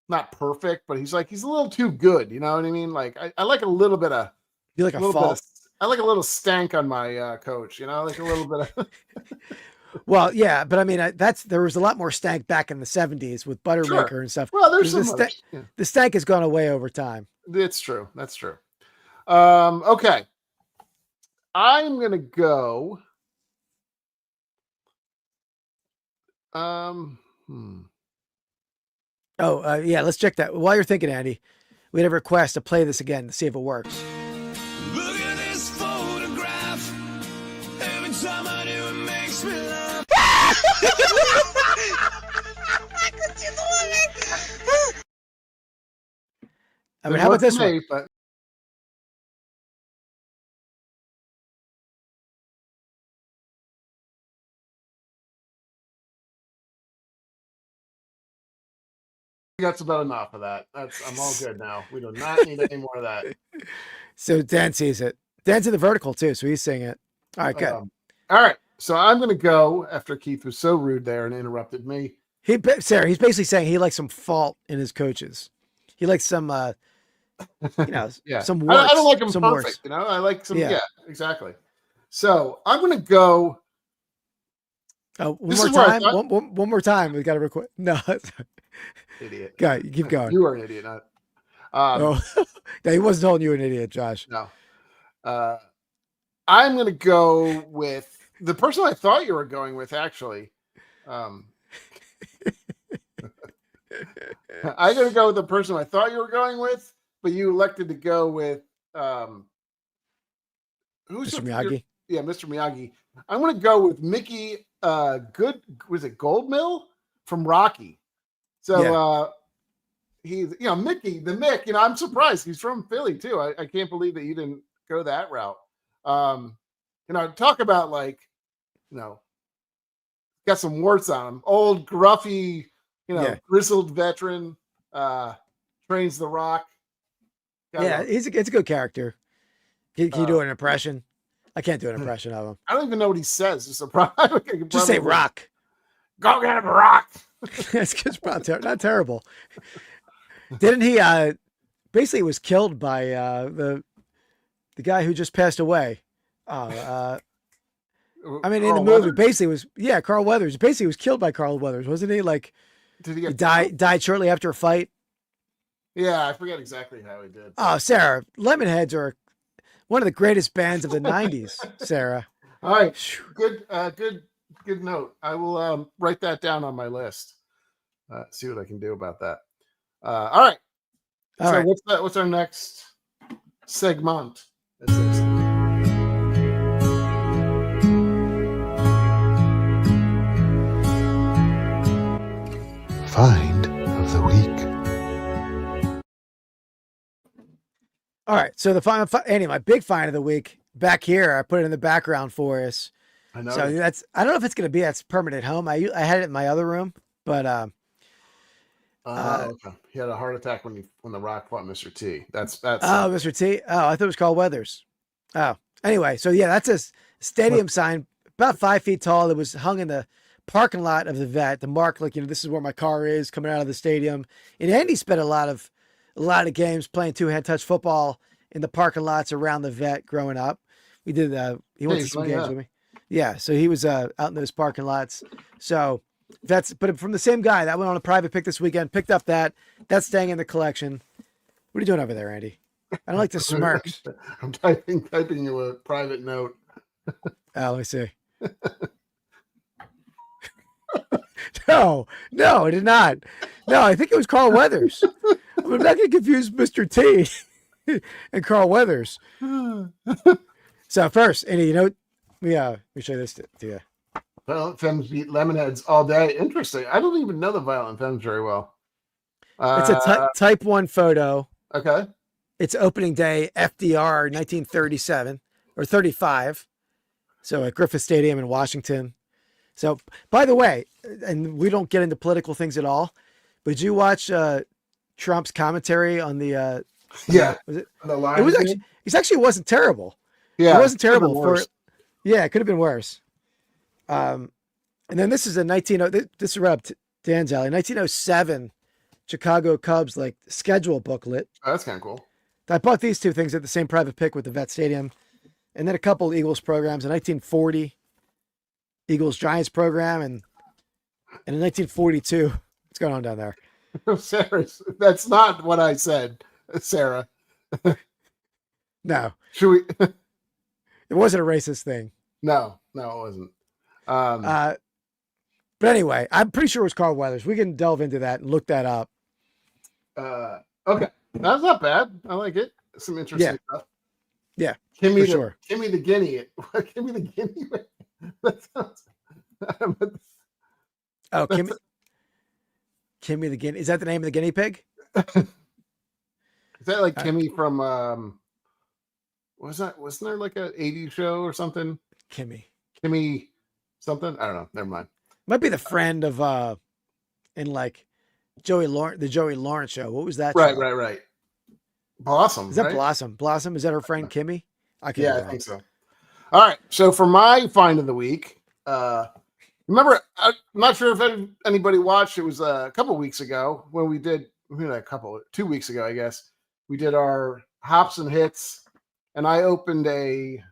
not perfect, but he's a little too good. You know what I mean? Like, I like a little bit of. You like a little bit fault. of, I like a little stank on my coach. You know, like a little bit of. Well, yeah, but I mean, there was a lot more stank back in the 70s with Buttermaker and stuff. Well, there's the, some. the stank has gone away over time. It's true. That's true. Okay. I'm gonna go. Oh, yeah, let's check that. While you're thinking, Andy, we had a request to play this again to see if it works. Look at this photograph. Every time I do, it makes me laugh. I mean, how about this one? Me, but that's about enough of that. I'm all good now. We do not need any more of that. So Dan sees it. Dan's in the vertical too, so he's seeing it. All right, good. All right. So I'm going to go after Keith was so rude there and interrupted me. Sarah, he's basically saying he likes some fault in his coaches. He likes some, Yeah. some warts. I don't like him some perfect. warts. You know, I like some. Yeah. Yeah, exactly. So I'm going to go. One This more is where I time. thought- One more time. We got to record. No, Idiot. go ahead, you keep going. You are an idiot. Not. Oh, no, he wasn't calling you an idiot, Josh. No. I'm going to go with the person I thought you were going with, actually. I'm going to go with the person I thought you were going with, but you elected to go with who's Mr. Miyagi. Yeah, Mr. Miyagi. I'm going to go with Mickey Goldmill from Rocky. So he's, Mickey, the Mick, I'm surprised. He's from Philly too. I can't believe that you didn't go that route. Talk about got some warts on him. Old, gruffy, grizzled veteran, trains the Rock. It's a good character. Can you do an impression? I can't do an impression of him. I don't even know what he says. Just say rock. Go get him a rock. That's not terrible. Didn't he basically was killed by the guy who just passed away? I mean, in the movie, basically was Carl Weathers. Basically, was killed by Carl Weathers, wasn't he? Like, did he died shortly after a fight? Yeah, I forget exactly how he did. Oh, Sarah, Lemonheads are one of the greatest bands of the '90s. Sarah. All right, good Good note. I will write that down on my list. See what I can do about that. All right. All right. What's our next segment? This is Find of the week. All right. So the final, Andy, my big find of the week back here, I put it in the background for us. I know. So I don't know if it's going to be that's permanent home. I had it in my other room, but okay. He had a heart attack when the Rock fought Mr. T. That's Mr. T. Oh, I thought it was called Weathers. Oh, anyway. So yeah, that's a stadium sign about 5 feet tall. It was hung in the parking lot of the vet to mark, like, this is where my car is coming out of the stadium. And Andy spent a lot of games playing two-hand touch football in the parking lots around the vet growing up. We did he went to some games with me. Yeah, so he was out in those parking lots. So but from the same guy that went on a private pick this weekend, picked up that's staying in the collection. What are you doing over there, Andy? I don't like the smirks. I'm typing you a private note. Let me see. No, I did not. No, I think it was Carl Weathers. I'm not going to confuse Mr. T and Carl Weathers. So first, Andy, let me show this to you. Violent Femmes beat Lemonheads all day. Interesting. I don't even know the Violent Femmes very well. It's a type 1 photo. Okay. It's opening day, FDR, 1937 or 35. So at Griffith Stadium in Washington. So, by the way, and we don't get into political things at all, but did you watch Trump's commentary on the? Was it? The line. It actually wasn't terrible. Yeah, it wasn't terrible it could have been worse. And then this is this is right up to Dan's alley, 1907 Chicago Cubs schedule booklet. Oh, that's kind of cool. I bought these two things at the same private pick with the Vet Stadium, and then a couple Eagles programs in 1940. Eagles Giants program and in 1942. What's going on down there? Sarah, that's not what I said, Sarah. No. Should we? It wasn't a racist thing. No, it wasn't. But anyway, I'm pretty sure it was Carl Weathers. We can delve into that and look that up. Okay, that's not bad. I like it. Some interesting stuff. Yeah, Kimmy sure. the guinea. Kimmy the guinea. That sounds. Kimmy the guinea. Is that the name of the guinea pig? Is that like Kimmy from? Wasn't there like an 80s show or something? Kimmy something. I don't know. Never mind. Might be the friend of in Joey Lawrence show. What was that? Right. Blossom. Is that right? Blossom? Blossom, is that her friend Kimmy? I think so. All right. So for my find of the week, remember, I'm not sure if anybody watched. It was a couple weeks ago when we did 2 weeks ago, I guess. We did our hops and hits, and I opened it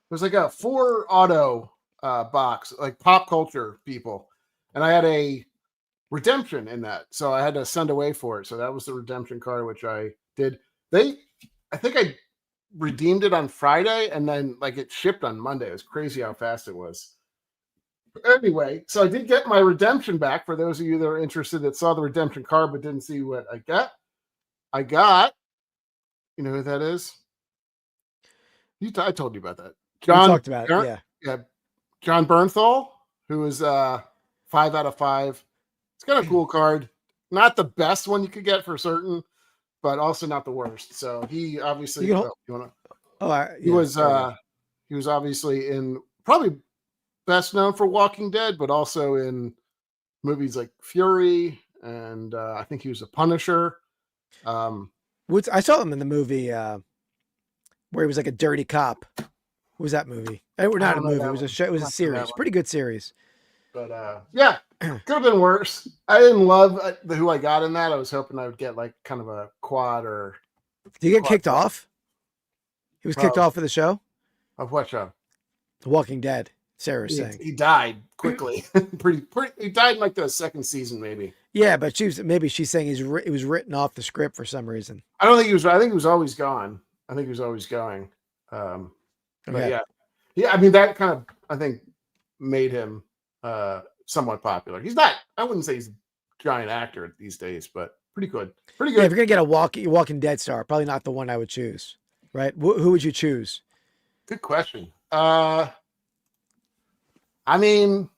was like a 4 auto box, like pop culture people, and I had a redemption in that, so I had to send away for it. So that was the redemption card, which I did. I think I redeemed it on Friday, and then it shipped on Monday. It was crazy how fast it was. Anyway, so I did get my redemption back. For those of you that are interested that saw the redemption card but didn't see what I got, you know who that is? I told you about that. John, we talked about it. Yeah. John Bernthal, who is 5 out of 5. It's got a cool card. Not the best one you could get for certain, but also not the worst. So he obviously he was obviously in probably best known for Walking Dead, but also in movies like Fury, and I think he was a Punisher. I saw him in the movie where he was like a dirty cop. What was that movie? Not a movie. It was a show. It was a series. Pretty good series. But yeah, could have been worse. I didn't love who I got in that. I was hoping I would get kind of a quad or. Did he get kicked off? He was kicked off of the show. Of what show? The Walking Dead. Sarah's saying he died quickly. pretty. He died in the second season, maybe. Yeah, but she's saying it was written off the script for some reason. I don't think he was. I think he was always gone. I think he was always going. But yeah, Yeah, I mean that kind of I think made him somewhat popular. He's not. I wouldn't say he's a giant actor these days, but pretty good. Pretty Yeah, if good. you're gonna get a Walking Dead star, probably not the one I would choose. Right? Who would you choose? Good question. I mean,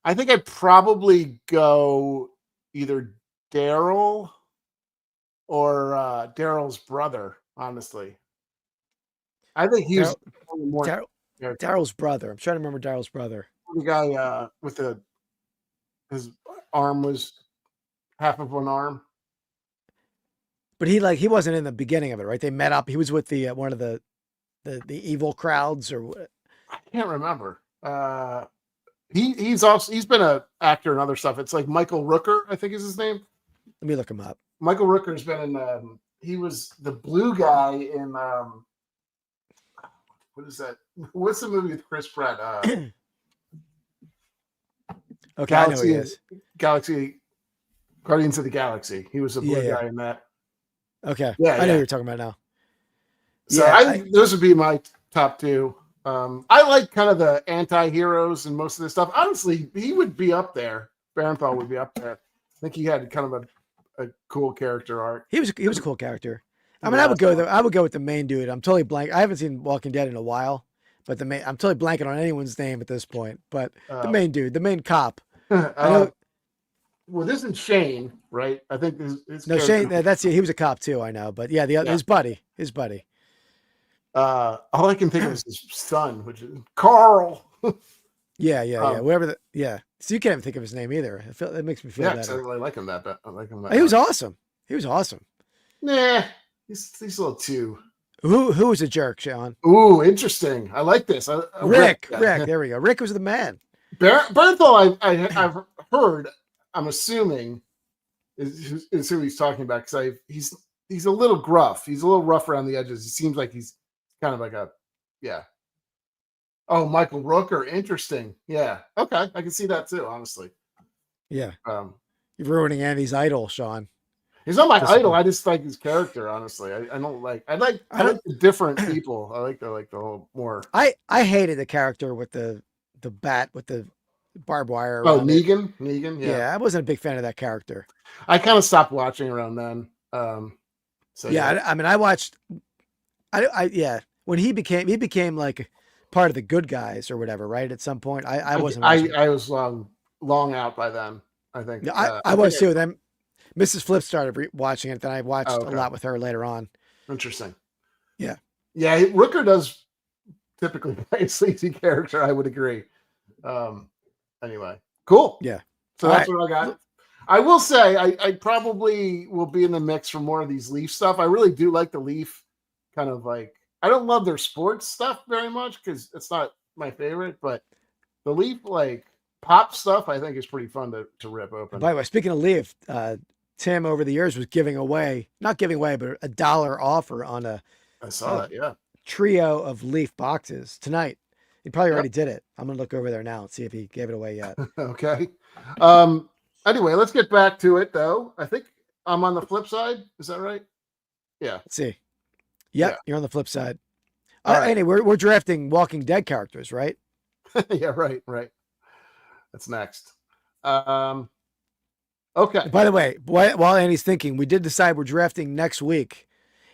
I think I'd probably go either Daryl or Daryl's brother. Honestly, I think he's Daryl- more Daryl's brother. I'm trying to remember Daryl's brother. the guy with his arm was half of one arm. But he wasn't in the beginning of it, right? They met up. He was with the one of the evil crowds or what? I can't remember. He's been an actor and other stuff. It's like Michael Rooker, I think is his name. Let me look him up. Michael Rooker's been in. He was the blue guy in. What is that? What's the movie with Chris Pratt? Okay, I know who he is. Galaxy, Guardians of the Galaxy. He was a blue Yeah. guy in that. Okay, Yeah, I know yeah. who you're talking about now. So Yeah, those would be my top two. I like kind of the anti-heroes and most of this stuff. Honestly, he would be up there. Barenthal would be up there. I think he had kind of a cool character arc. He was a cool character. I mean, I would go with the main dude. I'm totally blank. I haven't seen Walking Dead in a while, but I'm totally blanking on anyone's name at this point. But the main dude, the main cop. I know. Well, this is Shane, right? I think this No, Shane. He was a cop too. I know, but yeah, his buddy. All I can think of is his son, which is Carl. Yeah. Whatever. So you can't even think of his name either. It makes me feel Yeah, better. I really like him that. I like him that. He was much. awesome. Nah, he's a little too. Who was a jerk, Sean? Ooh, interesting. I like this. Rick. There we go. Rick was the man. Bernthal, I've heard. I'm assuming is who he's talking about because he's a little gruff. He's a little rough around the edges. He seems like he's kind of like yeah. Oh, Michael Rooker, interesting. Yeah, okay, I can see that too. Honestly, Yeah. You're ruining Andy's idol, Sean. he's not my idol. I just like his character. Honestly, I like the different people. I like the whole more. I hated the character with the bat with the barbed wire. Oh, around it. Negan. Yeah. Yeah, I wasn't a big fan of that character. I kind of stopped watching around then. So yeah, I mean, I watched. When he became like part of the good guys or whatever, right? At some point, I wasn't. I was long out by then. I think. Yeah, I was too. Then Mrs. Flip started watching it. Then I watched a lot with her later on. Interesting. Yeah. Yeah, Rooker does typically play a sleazy character. I would agree. Anyway, cool. Yeah. So that's what I got. I will say I probably will be in the mix for more of these Leaf stuff. I really do like the Leaf kind of like. I don't love their sports stuff very much because it's not my favorite, but the Leaf like pop stuff I think is pretty fun to rip open. By the way, speaking of Leaf, Tim over the years was not giving away, but $1 offer on a I saw that, yeah. trio of Leaf boxes tonight. He probably already did it. I'm gonna look over there now and see if he gave it away yet. Okay. Anyway, let's get back to it though. I think I'm on the flip side. Is that right? Yeah. Let's see. Yep, Yeah. You're on the flip side. All right. Anyway, we're drafting Walking Dead characters, right? Yeah, right. That's next. Okay. By the way, while Andy's thinking, we did decide we're drafting next week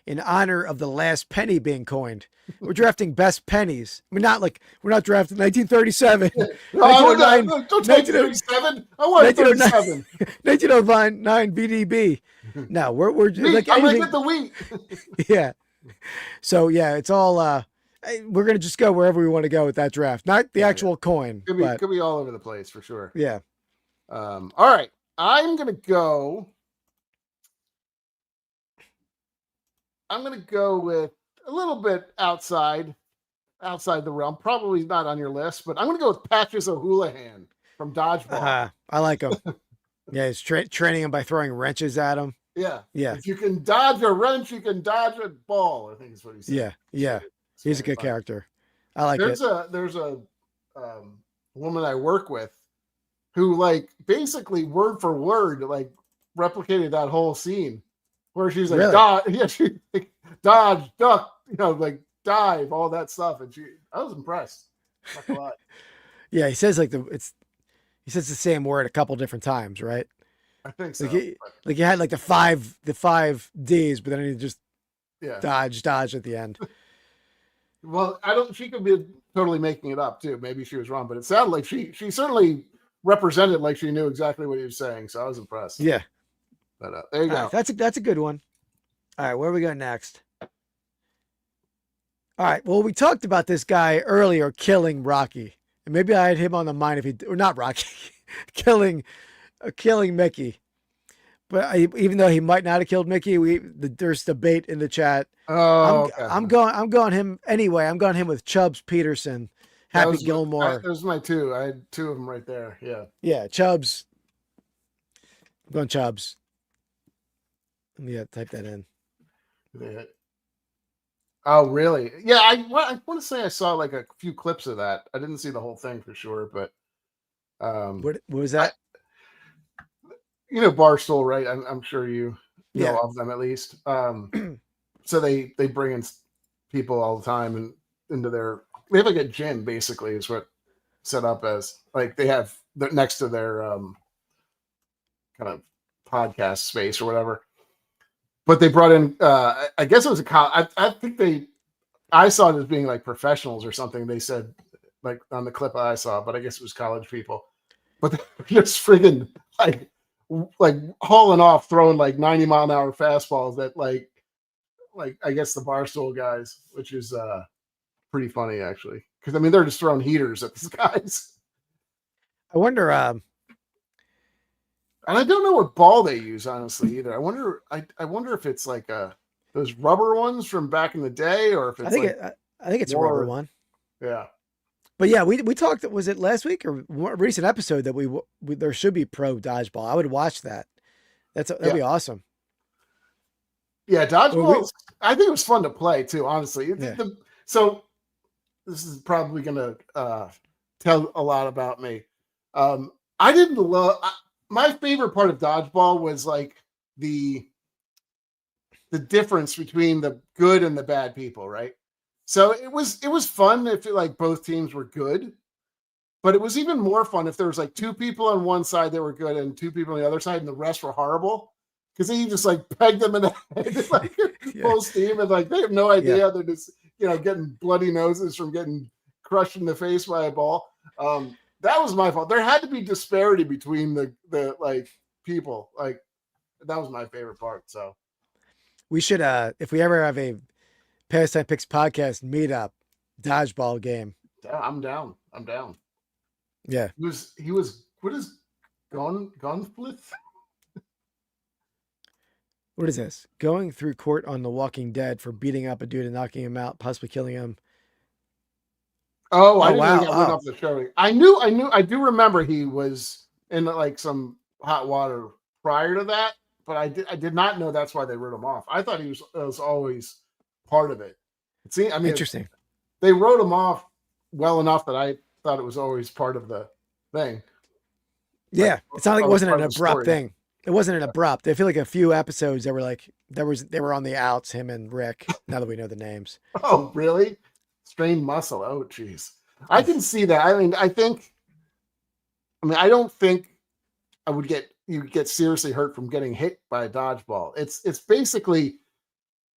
in honor of the last penny being coined. We're drafting best pennies. We're not drafting 1937. No, don't take 37. I want 37. 1909 BDB. No, we're like I might anything. get the wheat. Yeah. So yeah, it's all we're gonna just go wherever we want to go with that draft. Not the actual coin. Could be all over the place for sure. Yeah. All right. I'm gonna go with a little bit outside the realm. Probably not on your list, but I'm gonna go with Patches O'Houlihan from Dodgeball. I like him. Yeah, he's training him by throwing wrenches at him. Yeah. Yeah. If you can dodge a wrench, you can dodge a ball. I think is what he said. Yeah. He's a good character. I like there's it. There's a woman I work with who like basically word for word like replicated that whole scene where she's like Really? dodge, yeah, she like, dodge, duck, like dive, all that stuff. And I was impressed. Not gonna lie. Yeah, he says he says the same word a couple different times, right? I think so. Like he had like the five D's, but then he just Yeah. dodge at the end. Well, she could be totally making it up too. Maybe she was wrong, but it sounded like she certainly represented like she knew exactly what he was saying. So I was impressed. Yeah. But there you go. Right, that's a good one. All right, where we go next? All right. Well, we talked about this guy earlier killing Rocky, and maybe I had him on the mind if or not Rocky, killing Mickey. But even though he might not have killed Mickey, there's debate in the chat. Oh, I'm going him anyway. I'm going him with Chubbs Peterson, Happy Gilmore. Those are my two. I had two of them right there. Yeah. Yeah, Chubbs. I'm going Chubbs. Let me type that in. Yeah. Oh, really? Yeah, I want to say I saw like a few clips of that. I didn't see the whole thing for sure, but what was that? Barstool, right? I'm sure you know Yeah. of them at least. So they bring in people all the time and they have like a gym basically is what set up as like they have next to their kind of podcast space or whatever. But they brought in, I guess it was I think I saw it as being like professionals or something. They said like on the clip I saw, but I guess it was college people. But they're just friggin' like hauling off, throwing like 90-mile-an-hour fastballs that like I guess the Barstool guys, which is pretty funny actually. Because I mean they're just throwing heaters at these guys. I wonder. And I don't know what ball they use, honestly, either. I wonder if it's like those rubber ones from back in the day, or if it's I think it's a rubber one. Yeah. But yeah, we talked. Was it last week or a recent episode that we there should be pro dodgeball? I would watch that. That'd be awesome. Yeah, dodgeball. I think it was fun to play too. Honestly, Yeah. So this is probably going to tell a lot about me. I didn't love. My favorite part of dodgeball was like the difference between the good and the bad people, right? So it was fun if like both teams were good, but it was even more fun if there was like two people on one side that were good and two people on the other side, and the rest were horrible. Because then you just like peg them in the head, like full steam, and like they have no idea. Yeah. They're just getting bloody noses from getting crushed in the face by a ball. That was my fault. There had to be disparity between the like people. Like that was my favorite part. So we should if we ever have a Pastime Picks Podcast meetup dodgeball game. I'm down. Yeah. He was what is Gunflith? What is this? Going through court on The Walking Dead for beating up a dude and knocking him out, possibly killing him. Oh, I didn't wow. know he got rid of the show. I do remember he was in like some hot water prior to that, but I did not know that's why they wrote him off. I thought he was always part of it. Interesting. They wrote him off well enough that I thought it was always part of the thing. Yeah, it's not like it wasn't an part of the abrupt story. thing. It wasn't an abrupt. I feel like a few episodes they were like they were on the outs, him and Rick. Now that we know the names. Oh, really? Strained muscle. Oh, geez. I can see that. I mean, I don't think you get seriously hurt from getting hit by a dodgeball. It's basically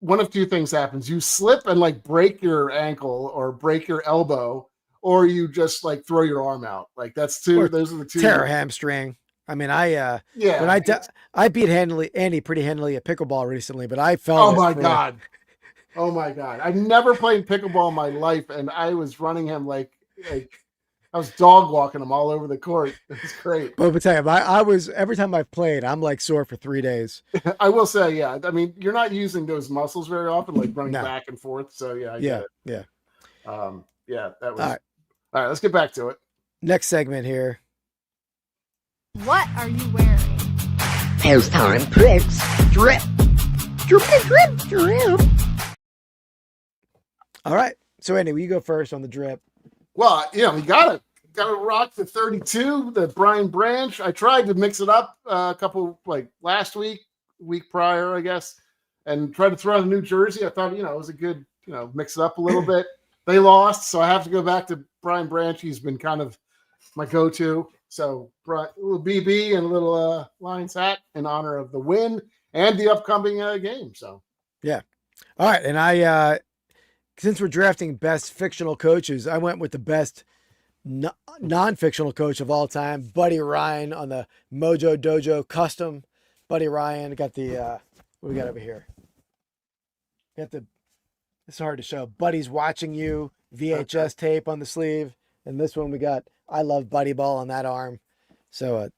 one of two things happens. You slip and like break your ankle or break your elbow, or you just like throw your arm out. Like those are the two. Tear a hamstring. I mean, when I beat Andy pretty handily at pickleball recently, but I felt. Oh my god! Oh my god! I've never played pickleball in my life, and I was running him like I was dog walking him all over the court. It was great. But tell you, I was every time I've played, I'm like sore for 3 days. I will say, yeah. I mean, you're not using those muscles very often, like running back and forth. So yeah, I get it. Yeah. Yeah, that was All right. All right, let's get back to it. Next segment here. What are you wearing? Pastime Picks Drip. Drip. All right. So anyway, you go first on the drip. Well, we gotta rock the 32, the Brian Branch. I tried to mix it up a couple like last week prior, I guess, and tried to throw out a New Jersey. I thought, it was a good mix it up a little bit. They lost, so I have to go back to Brian Branch. He's been kind of my go-to. So a little BB and a little Lions hat in honor of the win and the upcoming game. So yeah. All right. And I, since we're drafting best fictional coaches, I went with the best non-fictional coach of all time, Buddy Ryan, on the Mojo Dojo custom. Buddy Ryan got the, what we got over here? It's hard to show. Buddy's Watching You VHS tape on the sleeve. And this one we got I Love Buddy Ball on that arm. So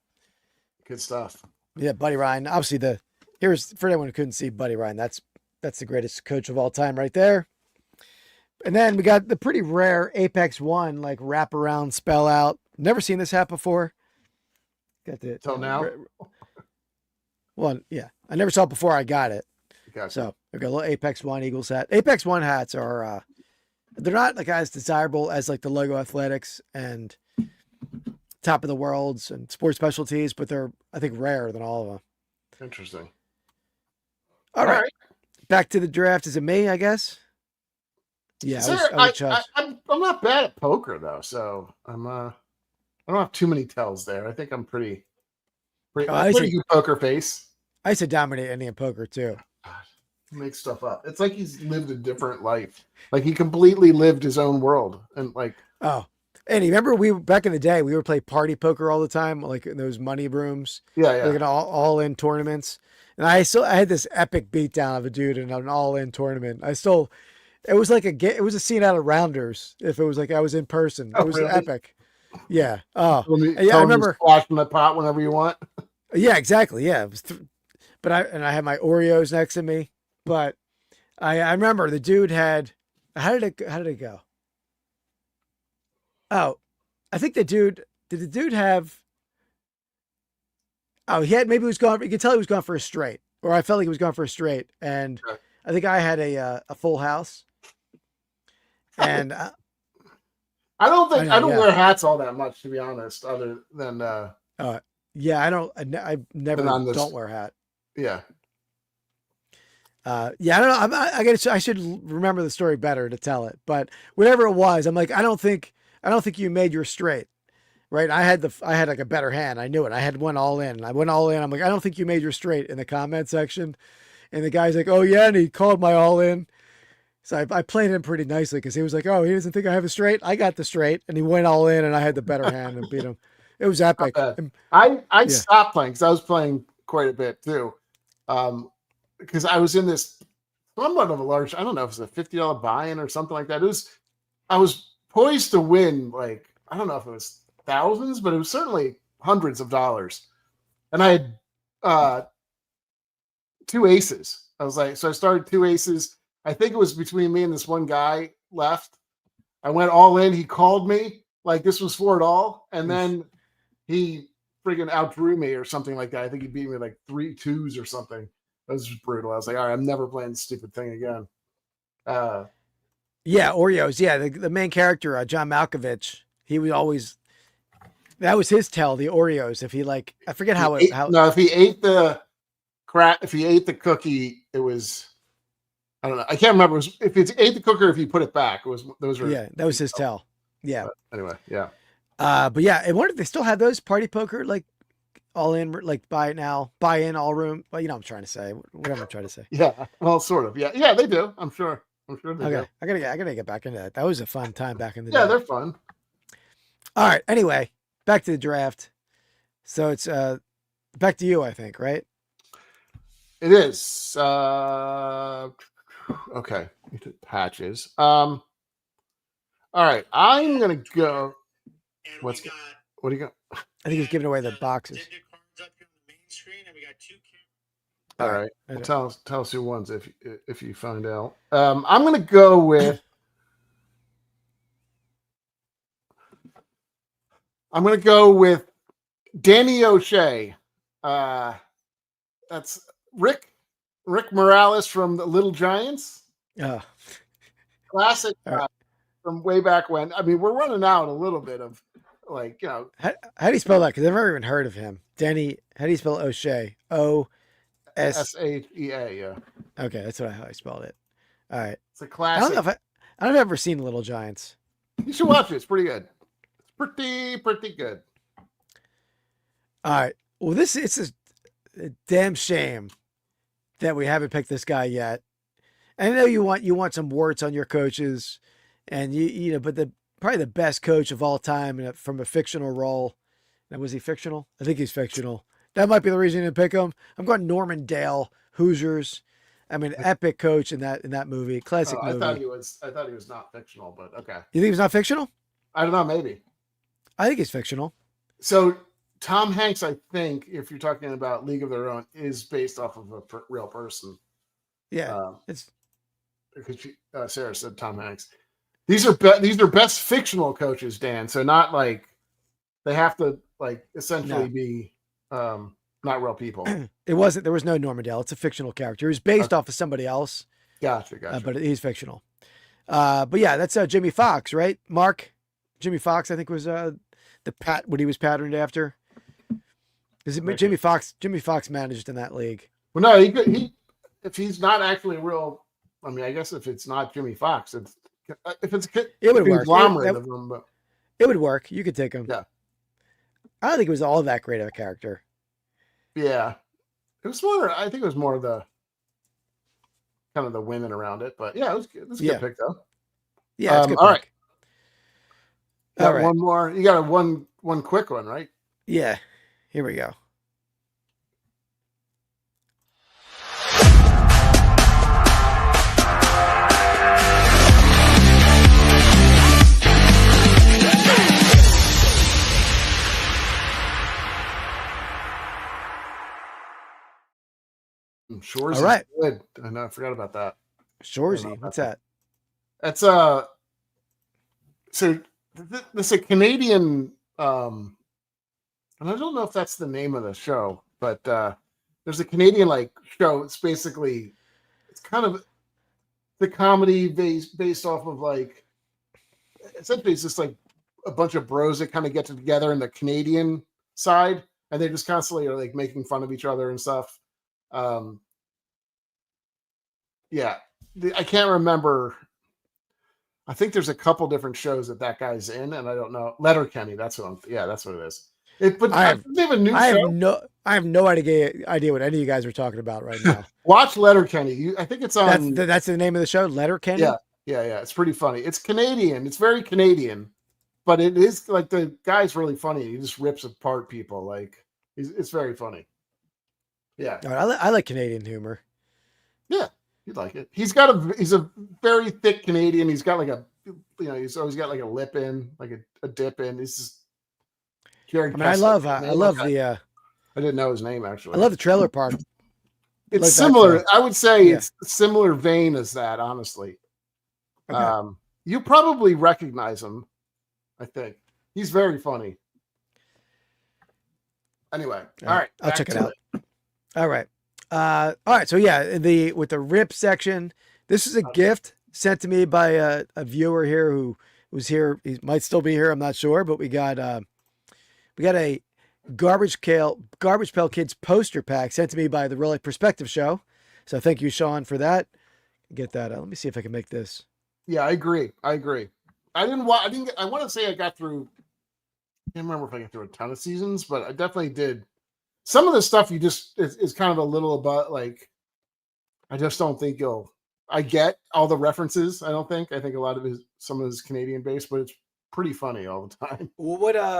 good stuff. Yeah, Buddy Ryan. Obviously here's for anyone who couldn't see Buddy Ryan. That's the greatest coach of all time right there. And then we got the pretty rare Apex One, like wraparound spell out. Never seen this hat before. Got the till now. Well, yeah, I never saw it before I got it. Gotcha. So we got a little Apex One Eagles hat. Apex One hats are they're not like as desirable as like the Logo Athletics and Top of the Worlds and Sports Specialties, but they're I think rarer than all of them. Interesting. All right. Back to the draft. Is it me? I guess. Yeah, I'm not bad at poker though, so I don't have too many tells there. I think I'm pretty good poker face. I used to dominate Indian poker too. Make stuff up. It's like he's lived a different life. Like he completely lived his own world. And like, oh, and remember back in the day, we would play party poker all the time, like in those money rooms. Yeah. Like in all in tournaments. And I had this epic beatdown of a dude in an all in tournament. It was like it was a scene out of Rounders. If it was like I was in person, it was really? Epic. Yeah. Oh, yeah. I remember splashing the pot whenever you want. Yeah, exactly. Yeah. It was but I had my Oreos next to me. But I remember the dude had, how did it go? Oh, I think did the dude have, maybe he was going, you could tell he was going for a straight, or I felt like he was going for a straight. And I think I had a full house. And I don't wear hats all that much, to be honest, other than, yeah, I never don't wear a hat. Yeah. Yeah, I don't know. I should remember the story better to tell it, but whatever it was, I'm like, I don't think you made your straight, right? I had like a better hand. I knew it. I had one all in. I went all in. I'm like, I don't think you made your straight in the comment section. And the guy's like, oh yeah. And he called my all in. So I played him pretty nicely because he was like, oh, he doesn't think I have a straight. I got the straight, and he went all in, and I had the better hand and beat him. It was epic. I stopped playing because I was playing quite a bit too. Because I was in this somewhat of a large, I don't know if it was a $50 buy-in or something like that. I was poised to win, like, I don't know if it was thousands, but it was certainly hundreds of dollars. And I had 2 aces. So I started 2 aces. I think it was between me and this one guy left. I went all in. He called me like this was for it all. And then he friggin' outdrew me or something like that. I think he beat me like 3 2s or something. That was just brutal. I was like, all right, I'm never playing this stupid thing again. Yeah, Oreos. Yeah, the main character, John Malkovich, he would always, that was his tell, the Oreos. If he like, I forget if he ate the cookie, it was, I don't know. I can't remember if he ate the cookie or if he put it back. That was his tell. Yeah. But anyway, yeah. But yeah, I wonder if they still have those party poker, like all in, like buy in all room. Well, you know what I'm trying to say. Whatever I'm trying to say. Yeah. Well, sort of. Yeah. Yeah, they do. I'm sure they do. I gotta get back into that. That was a fun time back in the day. Yeah, they're fun. All right. Anyway, back to the draft. So it's back to you, I think, right? It is. Okay. Patches. All right. I'm gonna go. What do you got? I think he's giving away the boxes. All right. Well, tell us who wins if you find out. I'm gonna go with. Danny O'Shea. That's Rick Morales from the Little Giants. Oh. Classic from way back when. I mean, we're running out a little bit of like, How do you spell that? Because I've never even heard of him. Danny, how do you spell O'Shea? O-S-H-E-A, yeah. Okay, that's how I spelled it. All right. It's a I don't classic. know if I've ever seen Little Giants. You should watch it. It's pretty good. It's pretty good. All right. Well, it's a damn shame that we haven't picked this guy yet. I know you want some warts on your coaches, and you know, but probably the best coach of all time from a fictional role. Now, was he fictional? I think he's fictional. That might be the reason to pick him. I'm going Norman Dale, Hoosiers. I mean, epic coach in that movie, classic movie. I thought he was not fictional, but okay. You think he's not fictional? I don't know, maybe. I think he's fictional. So Tom Hanks, I think, if you're talking about League of Their Own, is based off of a real person. Yeah, it's because Sarah said Tom Hanks. These are best fictional coaches, Dan. So not like they have to like essentially be not real people. There was no Norman Dale. It's a fictional character. He was based off of somebody else. Gotcha. But he's fictional. But yeah, that's Jimmy Fox, right? Mark, Jimmy Fox, I think was what he was patterned after. Jimmy Fox managed in that league. Well, no, he if he's not actually a real, I mean, I guess if it's not Jimmy Fox, it would work. Of them, but it would work. You could take him. Yeah. I don't think it was all that great of a character. Yeah, it was more. I think it was more of the kind of the women around it, but yeah, it was good. It was a good pick though. Yeah, it's a good all pick. Right. All right. One more. You got one quick one, right? Yeah. Here we go. Shorzy. All right. Good. I know. I forgot about that. Shorzy. What's that? That's so this is a Canadian and I don't know if that's the name of the show, but there's a Canadian like show. It's kind of the comedy based off of like essentially it's just like a bunch of bros that kind of get together in the Canadian side and they just constantly are like making fun of each other and stuff. Yeah, I can't remember. I think there's a couple different shows that guy's in, and I don't know. Letterkenny, that's what it is. But they have a new show. I have no idea what any of you guys are talking about right now. Watch Letterkenny. I think it's on. That's the name of the show, Letterkenny. Yeah. It's pretty funny. It's Canadian. It's very Canadian, but it is like the guy's really funny. He just rips apart people. Like it's very funny. Yeah, all right, I like Canadian humor. Yeah, you'd like it. He's a very thick Canadian. He's got like he's always got like a lip in, like a dip in. He's just. I love the. I didn't know his name actually. I love the trailer park. It's like similar. I would say it's a similar vein as that. Honestly, okay. You probably recognize him. I think he's very funny. Anyway, all right, I'll check it out. All right. All right. So yeah, with the rip section, this is a gift sent to me by a viewer here who was here. He might still be here. I'm not sure, but we got a Garbage Pail Kids poster pack sent to me by the Really Perspective Show. So thank you, Sean, for that. Get that. Let me see if I can make this. Yeah, I agree. I want to say I got through. I can't remember if I got through a ton of seasons, but I definitely did. Some of the stuff you just is kind of a little about like. I just don't think I get all the references. I think a lot of some of it is Canadian based, but it's pretty funny all the time. Well,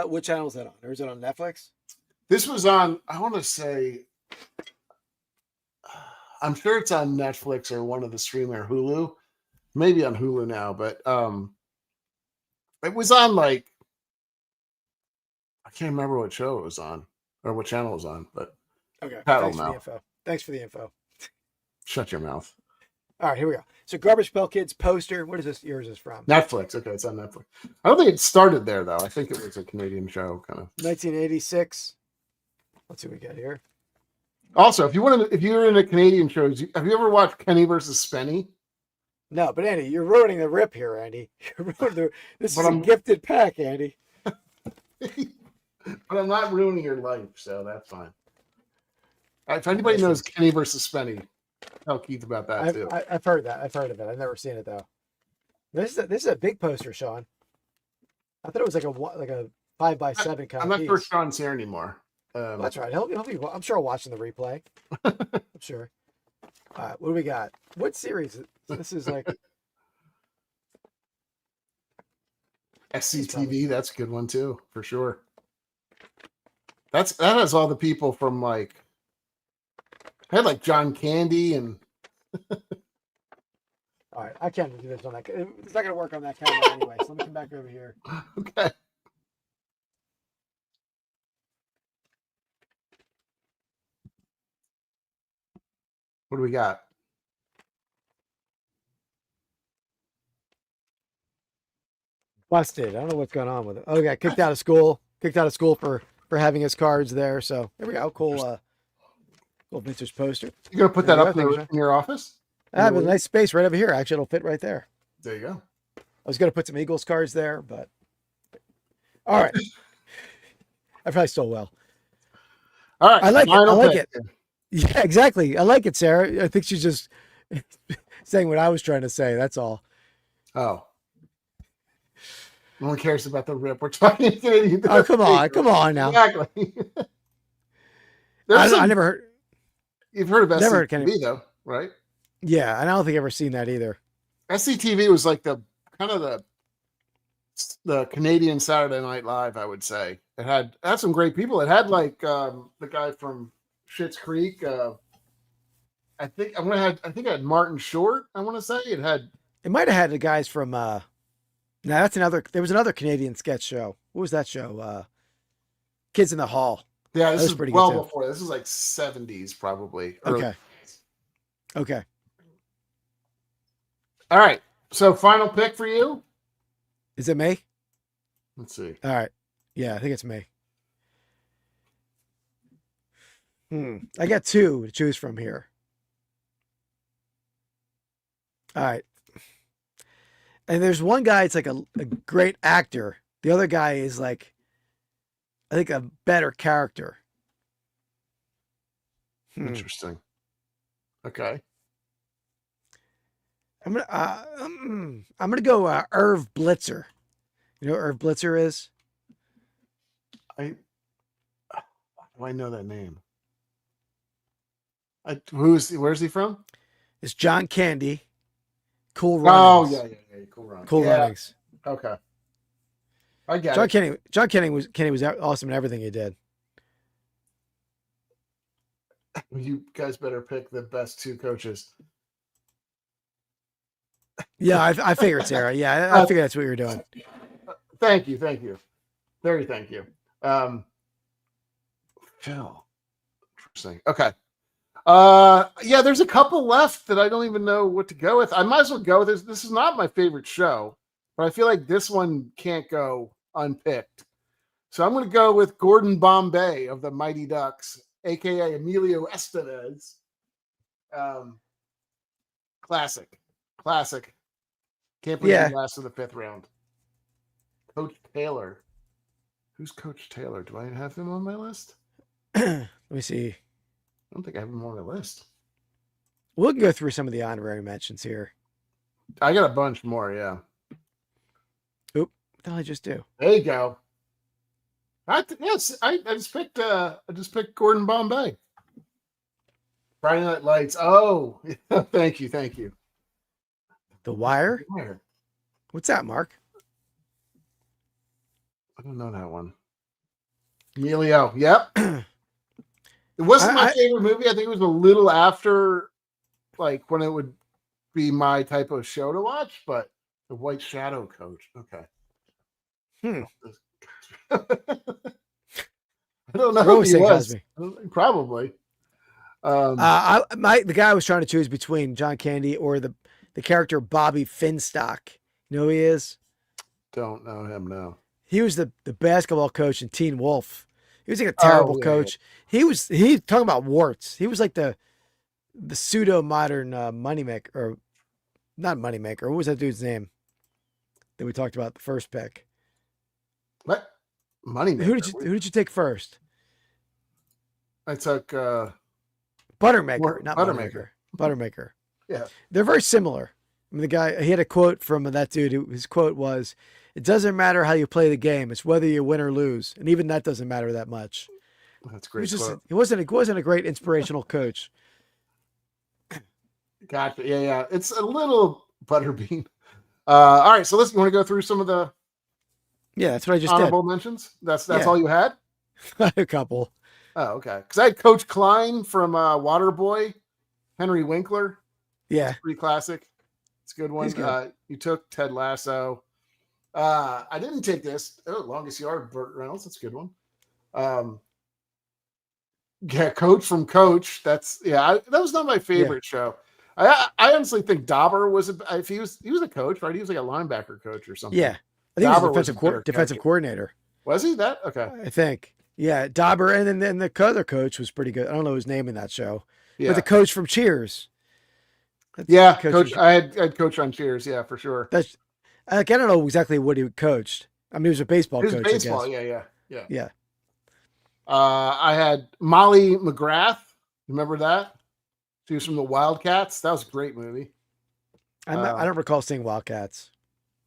what channel is that on? Or is it on Netflix? This was on. I want to say. I'm sure it's on Netflix or one of the streamer Hulu, maybe on Hulu now, but it was on like. I can't remember what show it was on or what channel it was on, but okay. Thanks for the info. Shut your mouth. All right, here we go. So Garbage Pail Kids poster. What is this? Yours is from Netflix. Okay, it's on Netflix. I don't think it started there though. I think it was a Canadian show, kind of. 1986. Let's see what we got here. Also, if you're into Canadian shows, have you ever watched Kenny versus Spenny? No, but Andy, you're ruining the rip here, Andy. This is a gifted pack, Andy. But I'm not ruining your life, so that's fine. If anybody knows Kenny versus Spenny, tell Keith about that too. I've heard that. I've heard of it. I've never seen it though. This is a big poster, Sean. I thought it was like a 5x7 kind I'm of not sure piece. Sean's here anymore. That's right. He'll be. I'm sure watching the replay. I'm sure. All right, what do we got? What series? This is like SCTV. That's a good one too, for sure. That has all the people from like. I had like John Candy and. All right, I can't do this on that. It's not going to work on that camera anyway. So let me come back over here. Okay. What do we got? Busted. I don't know what's going on with it. Oh, he got kicked out of school. Kicked out of school for having his cards there. So there we go. Cool. Cool vintage poster. You gonna put There that you up go. in your office? I have a nice space right over here. Actually, it'll fit right there. There you go. I was going to put some Eagles cards there, but all right. I probably stole well. All right. I like it. I final like pick. it. Yeah, exactly. I like it, Sarah. I think she's just saying what I was trying to say. That's all. Oh. No one cares about the rip. We're talking. Oh, come on. Come on now. Exactly. I never heard. You've heard of Never heard SCTV though, right? Yeah, and I don't think I've ever seen that either. SCTV was like the kind of the Canadian Saturday Night Live, I would say. It had some great people. It had like the guy from Schitt's Creek. I think it had Martin Short. I want to say it had. It might have had the guys from. No, that's another. There was another Canadian sketch show. What was that show? Kids in the Hall. Yeah, this was is pretty well good too. before. This is like 70s probably. Okay. Okay. All right. So final pick for you. Is it me? Let's see. All right. Yeah, I think it's me. I got two to choose from here. All right. And there's one guy, it's like a great actor. The other guy is like, I think, a better character. Interesting. Okay. I'm gonna go Irv Blitzer. You know what Irv Blitzer is? Do I know that name? Where's he from? It's John Candy. Cool Oh Runnings. yeah. Cool Runnings. Cool Yeah. Runnings. Okay. I get John it. Kenny was awesome in everything he did. You guys better pick the best two coaches. Yeah, I figured, Sarah. Yeah, I figured that's what you were doing. Thank you. Very thank you. Phil. Interesting. Okay. Yeah, there's a couple left that I don't even know what to go with. I might as well go with this. This is not my favorite show, but I feel like this one can't go unpicked. So I'm going to go with Gordon Bombay of the Mighty Ducks, aka Emilio Estevez. Classic. Can't believe he lost in the 5th round. Coach Taylor. Who's Coach Taylor? Do I have him on my list? Let me see. I don't think I have him on my list. We'll go through some of the honorary mentions here. I got a bunch more, yeah. Oop, what did I just do? There you go. I just picked Gordon Bombay. Friday Night Lights. Oh, thank you. The Wire? Where? What's that, Mark? I don't know that one. Emilio. Yep. It wasn't my favorite movie. I think it was a little after, like, when it would be my type of show to watch, but the White Shadow Coach. Okay. I don't know who he was. Probably. The guy I was trying to choose between John Candy or the character Bobby Finstock. You know who he is? Don't know him, no. He was the basketball coach in Teen Wolf. He was like a terrible coach. Yeah. He talking about warts. He was like the pseudo modern moneymaker, or not moneymaker. What was that dude's name that we talked about the first pick? What? Moneymaker. Who did you take first? I took Buttermaker, not Buttermaker. Butter maker. Yeah. They're very similar. I mean, the guy, he had a quote from that dude. His quote was, "It doesn't matter how you play the game. It's whether you win or lose." And even that doesn't matter that much. That's a great. He wasn't a great inspirational coach. Gotcha. Yeah. It's a little butterbean. All right. So listen, you want to go through some of the That's what I just honorable mentions? That's all you had? did. A couple. Oh, okay. Because I had Coach Klein from Waterboy, Henry Winkler. Yeah. Pretty classic. It's a good one. He's good. You took Ted Lasso. I didn't take this. Oh, Longest Yard, Burt Reynolds. That's a good one. Coach from Coach. That was not my favorite show. I honestly think Dauber was he was a coach, right? He was like a linebacker coach or something. Yeah. I think he Dauber was was defensive coordinator. Was he that? Okay. I think. Yeah. Dauber. And then the other coach was pretty good. I don't know his name in that show. Yeah. But the coach from Cheers. Coach. I had Coach on Cheers. Yeah, for sure. I don't know exactly what he coached. I mean, he was a baseball coach. Baseball. I guess. Yeah. I had Molly McGrath. Remember that? She was from the Wildcats. That was a great movie. I don't recall seeing Wildcats.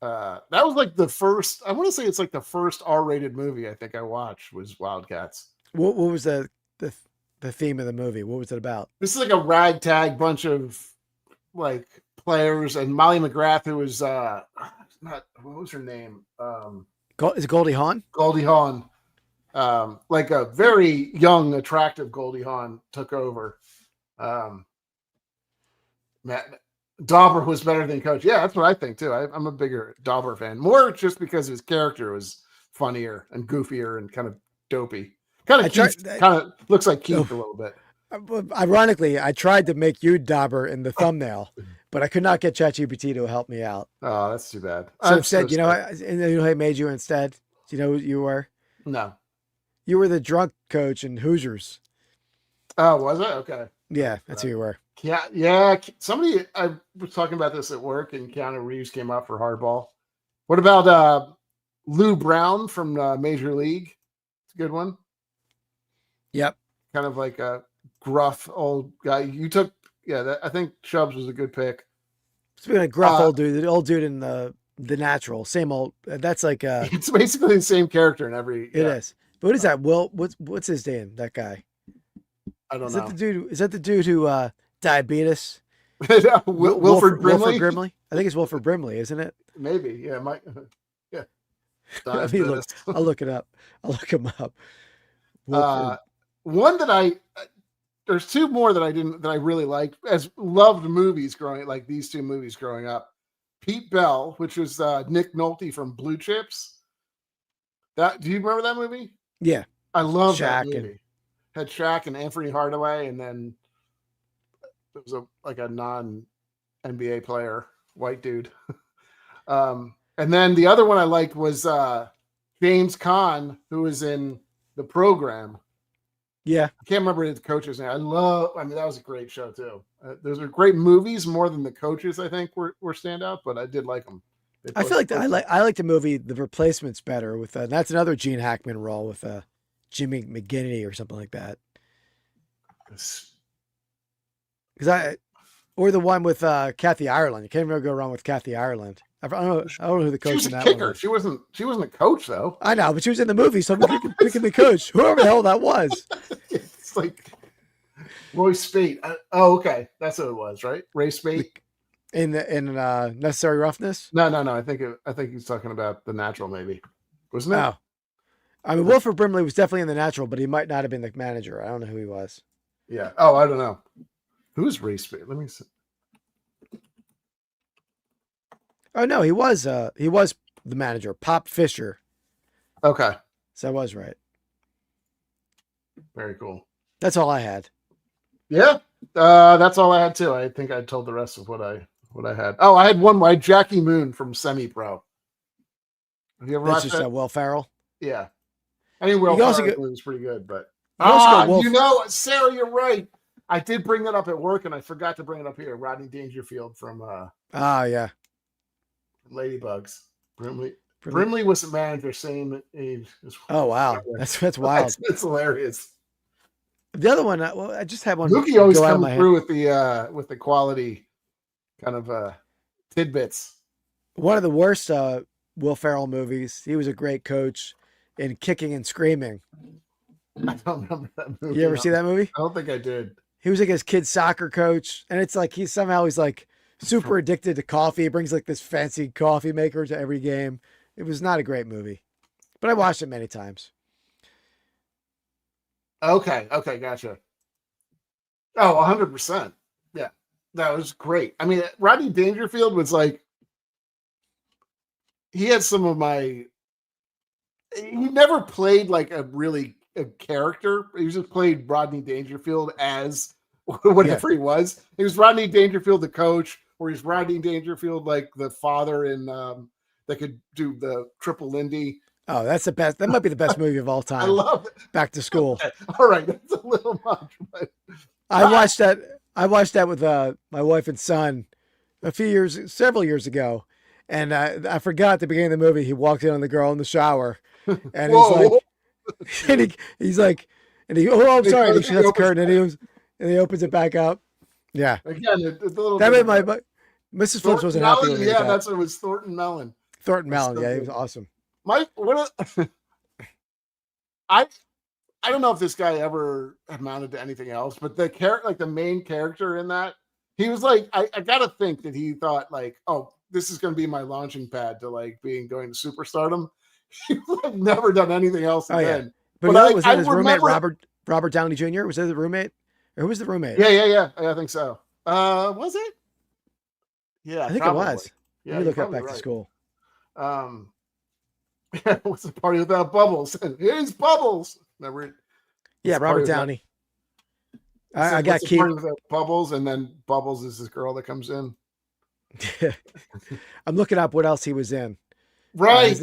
That was like the first. I want to say it's like the first R-rated movie I think I watched was Wildcats. What was the theme of the movie? What was it about? This is like a ragtag bunch of like players, and Molly McGrath, who was what was her name? Is it Goldie Hawn? Goldie Hawn. Like a very young, attractive Goldie Hawn took over. Dauber was better than Coach. Yeah, that's what I think too. I'm a bigger Dauber fan. More just because his character was funnier and goofier and kind of dopey. Kind of looks like Keith a little bit. Ironically, I tried to make you Dauber in the thumbnail, but I could not get ChatGPT to help me out. Oh, that's too bad. So instead, you know who I made you instead? Do you know who you were? No. You were the drunk coach in Hoosiers. Oh, was it? Okay. Yeah, that's who you were. Yeah. Somebody, I was talking about this at work, and Keanu Reeves came out for Hardball. What about Lou Brown from Major League? It's a good one. Yep. Kind of like a gruff old guy. You took, I think Chubbs was a good pick. Speaking of gruff old dude, the old dude in the Natural, same old. That's like it's basically the same character in every. It is. But what is that? What's his name? That guy. I don't know. Is that the dude who diabetes? Wilford Brimley. Wilford Brimley. I think it's Wilford Brimley, isn't it? Maybe. Yeah. Yeah. I'll look it up. I'll look him up. One that there's two more that I really liked as loved movies like these two movies growing up. Pete Bell, which was Nick Nolte from Blue Chips. Do you remember that movie? Yeah. I love that movie. Had Shaq and Anthony Hardaway, and then it was a non-NBA player, white dude. And then the other one I liked was James Caan, who was in The Program. Yeah. I can't remember the coach's name. that was a great show too. Those are great movies, more than the coaches I think were standout, but I did like them. I feel like I like the movie The Replacements better with that's another Gene Hackman role with Jimmy McGinnity or something like that. Or the one with Kathy Ireland. You can't really go wrong with Kathy Ireland. I don't know who the coach in that kicker. was. She wasn't a coach though. I know, but she was in the movie, so I'm picking the coach. Whoever the hell that was. It's like Roy Spate. Oh, okay, that's what it was, right? Ray Spate in Necessary Roughness. No. I think he's talking about The Natural, maybe, wasn't it? No. I mean, Wilford Brimley was definitely in The Natural, but he might not have been the manager. I don't know who he was. Yeah. Oh, I don't know. Who is Ray Spate? Let me see. Oh no, he was the manager, Pop Fisher. Okay. So I was right. Very cool. That's all I had. Yeah. That's all I had too. I think I told the rest of what I had. Oh, I had one more. I had Jackie Moon from Semi Pro. Have you ever watched that? Will Ferrell. Yeah. I mean, Will Ferrell was pretty good, but Sarah, you're right. I did bring that up at work, and I forgot to bring it up here. Rodney Dangerfield from yeah, Ladybugs. Brimley was the manager, same age. Oh wow, that's wild. It's hilarious. The other one, well, I just had one Mookie always go out of comes my head. through with the quality kind of tidbits. One of the worst Will Ferrell movies. He was a great coach in Kicking and Screaming. I don't remember that movie. You ever see that movie? I don't think I did. He was like his kid's soccer coach, and it's like he's like super addicted to coffee. He brings like this fancy coffee maker to every game. It was not a great movie, but I watched it many times. Okay, gotcha. Oh, 100%. Yeah, that was great. I mean, Rodney Dangerfield was like, he had some of my, he never played like a character. He just played Rodney Dangerfield as whatever he was. He was Rodney Dangerfield, the coach, or he's Rodney Dangerfield, like the father in that could do the Triple Lindy. Oh, that's the best. That might be the best movie of all time. I love it. Back to School. Okay. All right, that's a little much, but I watched that with my wife and son several years ago, and I forgot at the beginning of the movie he walked in on the girl in the shower, and Whoa. he's like, I'm sorry, and he shuts the curtain, and he opens it back up. Yeah, again, it's a little. That made my Mrs. Phillips wasn't happy with me. Yeah, that's what it was. Thornton Mellon. Yeah, he was awesome. I don't know if this guy ever amounted to anything else, but the main character in that, he was like, I gotta think that he thought like, oh, this is going to be my launching pad to like going to superstardom. He's like never done anything else again. Yeah. But was that his roommate, Robert Downey Jr.? Was that the roommate? Or who was the roommate? Yeah. I think so. Was it? Yeah, I think probably. It was. Yeah, Let me look up Back right. to School. What's the party without Bubbles? Here's Bubbles. Remember? Yeah, Robert Downey. I got Keith. Bubbles, and then Bubbles is this girl that comes in. I'm looking up what else he was in. Right.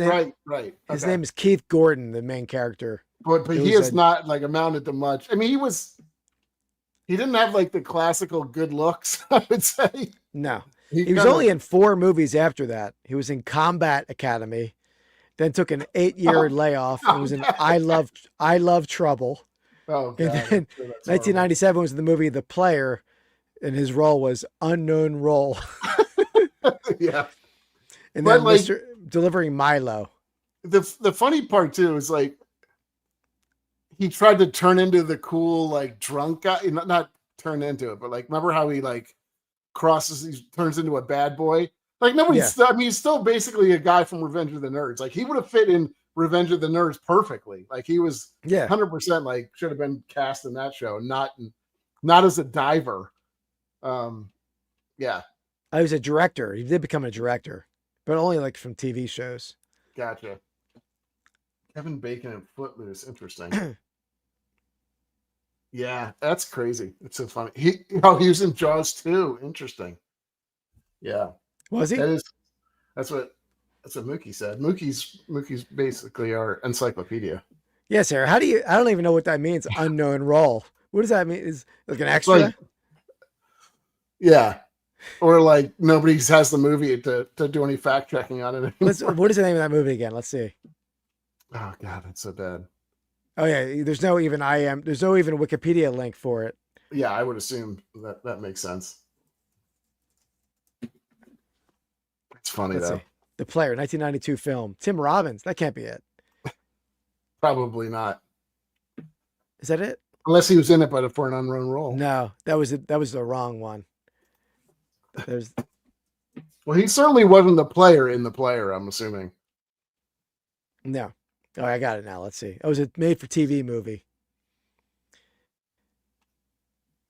His name is Keith Gordon, the main character. But he has not like amounted to much. I mean, he didn't have like the classical good looks, I would say. No. He was only in 4 movies after that. He was in Combat Academy, then took an 8-year layoff and was in I Love Trouble. Oh, God. And then 1997 was the movie The Player, and his role was unknown role. Yeah. And then like, delivering Milo. The funny part too is like he tried to turn into the cool like drunk guy, not turn into it, but like remember how he like turns into a bad boy? Like nobody's I mean he's still basically a guy from Revenge of the Nerds. Like he would have fit in Revenge of the Nerds perfectly. Like he was 100% like should have been cast in that show, not as a diver. Yeah. I was a director. He did become a director, but only like from TV shows. Gotcha. Kevin Bacon and Footloose. Interesting. Yeah, that's crazy. It's so funny. He was in Jaws too. Interesting. Yeah. Was he? That's what Mookie said. Mookie's basically our encyclopedia. Yes, Sarah. I don't even know what that means. Unknown role. What does that mean? Is like an extra? Like, yeah. Or like nobody has the movie to do any fact checking on it. What is the name of that movie again? Let's see. Oh God, that's so bad. Oh yeah, there's no even Wikipedia link for it. Yeah, I would assume that makes sense. It's funny though. See. The Player, 1992 film. Tim Robbins. That can't be it. Probably not. Is that it? Unless he was in it, but for an unknown role. No, that was the wrong one. Well, he certainly wasn't the player in The Player, I'm assuming. No. Oh, I got it now. Let's see. It was a made-for-TV movie.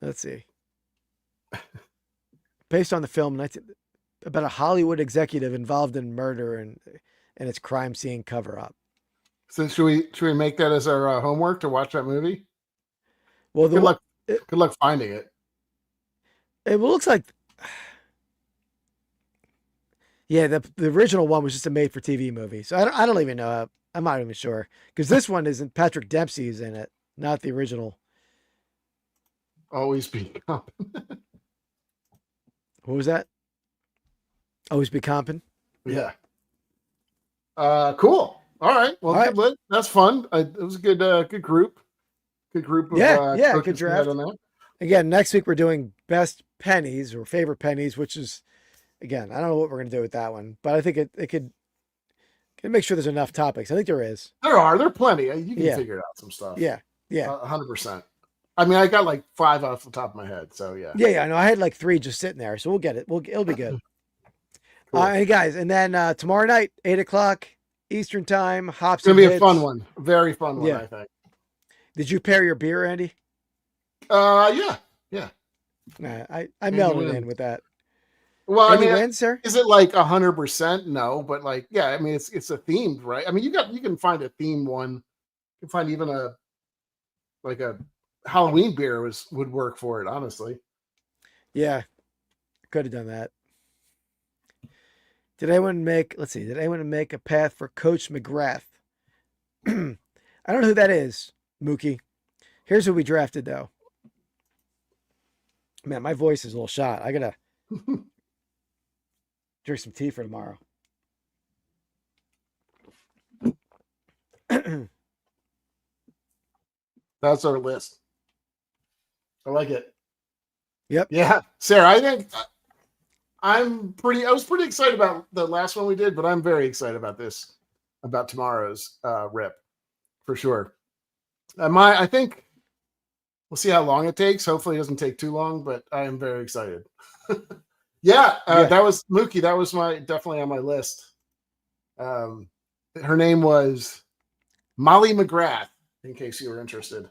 Let's see. Based on the film about a Hollywood executive involved in murder and its crime scene cover-up. So should we make that as our homework to watch that movie? Well, good luck finding it. It looks like. Yeah, the original one was just a made-for-TV movie, so I don't even know. I'm not even sure because this one isn't. Patrick Dempsey's in it, not the original. Always be comping. What was that? Always be comping. Yeah. Cool. All right. Well, good. That's fun. It was a good group. Good group of Yeah, good coaches we had draft. on that. Again, next week we're doing best pennies or favorite pennies, which is, again, I don't know what we're going to do with that one, but I think it could make sure there's enough topics. I think there is. There are plenty. You can Yeah. figure out some stuff. Yeah. 100%. I mean, I got like 5 off the top of my head, so yeah. Yeah, I know. I had like 3 just sitting there, so we'll get it. It'll be good. Cool. Hey guys, and then tomorrow night, 8:00 Eastern time, hops. It's gonna be and a hits. fun one, very fun one. Yeah. I think. Did you pair your beer, Andy? Yeah. Nah, I Andy melded wins. in with that. Well, Andy I mean, wins, sir. is it like 100%? No, but like, yeah. I mean, it's a themed, right? I mean, you can find a themed one. You can find even a Halloween beer would work for it. Honestly, Yeah, could have done that. Did anyone make a path for Coach McGrath? I don't know who that is, Mookie. Here's who we drafted, though. Man, my voice is a little shot. I gotta drink some tea for tomorrow. that's our list. I like it. Yep. Yeah, Sarah. I think I was pretty excited about the last one we did, but I'm very excited about tomorrow's rip for sure. I think we'll see how long it takes. Hopefully, it doesn't take too long, but I am very excited. Yeah. That was Mookie. That was definitely on my list. Her name was Molly McGrath, in case you were interested.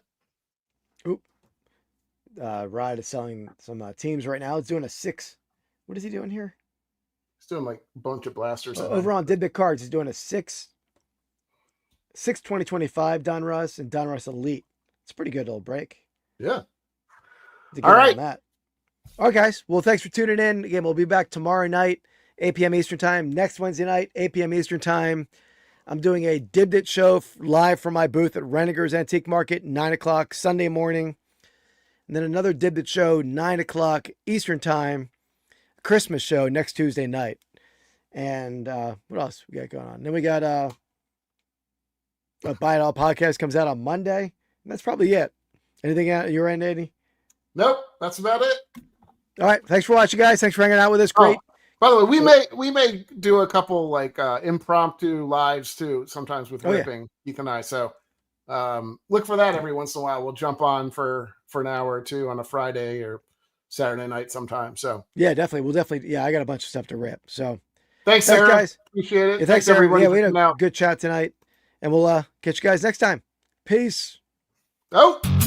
Rod is selling some teams right now. It's doing a 6. What is he doing here? He's doing like a bunch of blasters. Over on Did the Cards, he's doing a 6 2025 Don Russ and Don Russ Elite. It's a pretty good little break. Yeah. All right. All right, guys. Well, thanks for tuning in. Again, we'll be back tomorrow night, 8 p.m. Eastern time. Next Wednesday night, 8 p.m. Eastern time. I'm doing a Dibbed It show live from my booth at Reniger's Antique Market, 9 o'clock Sunday morning. And then another Dibbed It show, 9 o'clock Eastern time. Christmas show next Tuesday night. And what else we got going on? Then we got a Buy It All podcast comes out on Monday. And that's probably it. Anything at your end, Andy? Nope, that's about it. All right. Thanks for watching, guys. Thanks for hanging out with us. Great. By the way, we may do a couple like impromptu lives too, sometimes with ripping, Keith and I. So look for that every once in a while. We'll jump on for an hour or two on a Friday or Saturday night sometime. So yeah, definitely. We'll definitely. Yeah, I got a bunch of stuff to rip. So thanks Sarah. guys. Appreciate it. Yeah, thanks everybody. Yeah, we had a good chat tonight, and we'll catch you guys next time. Peace. Oh.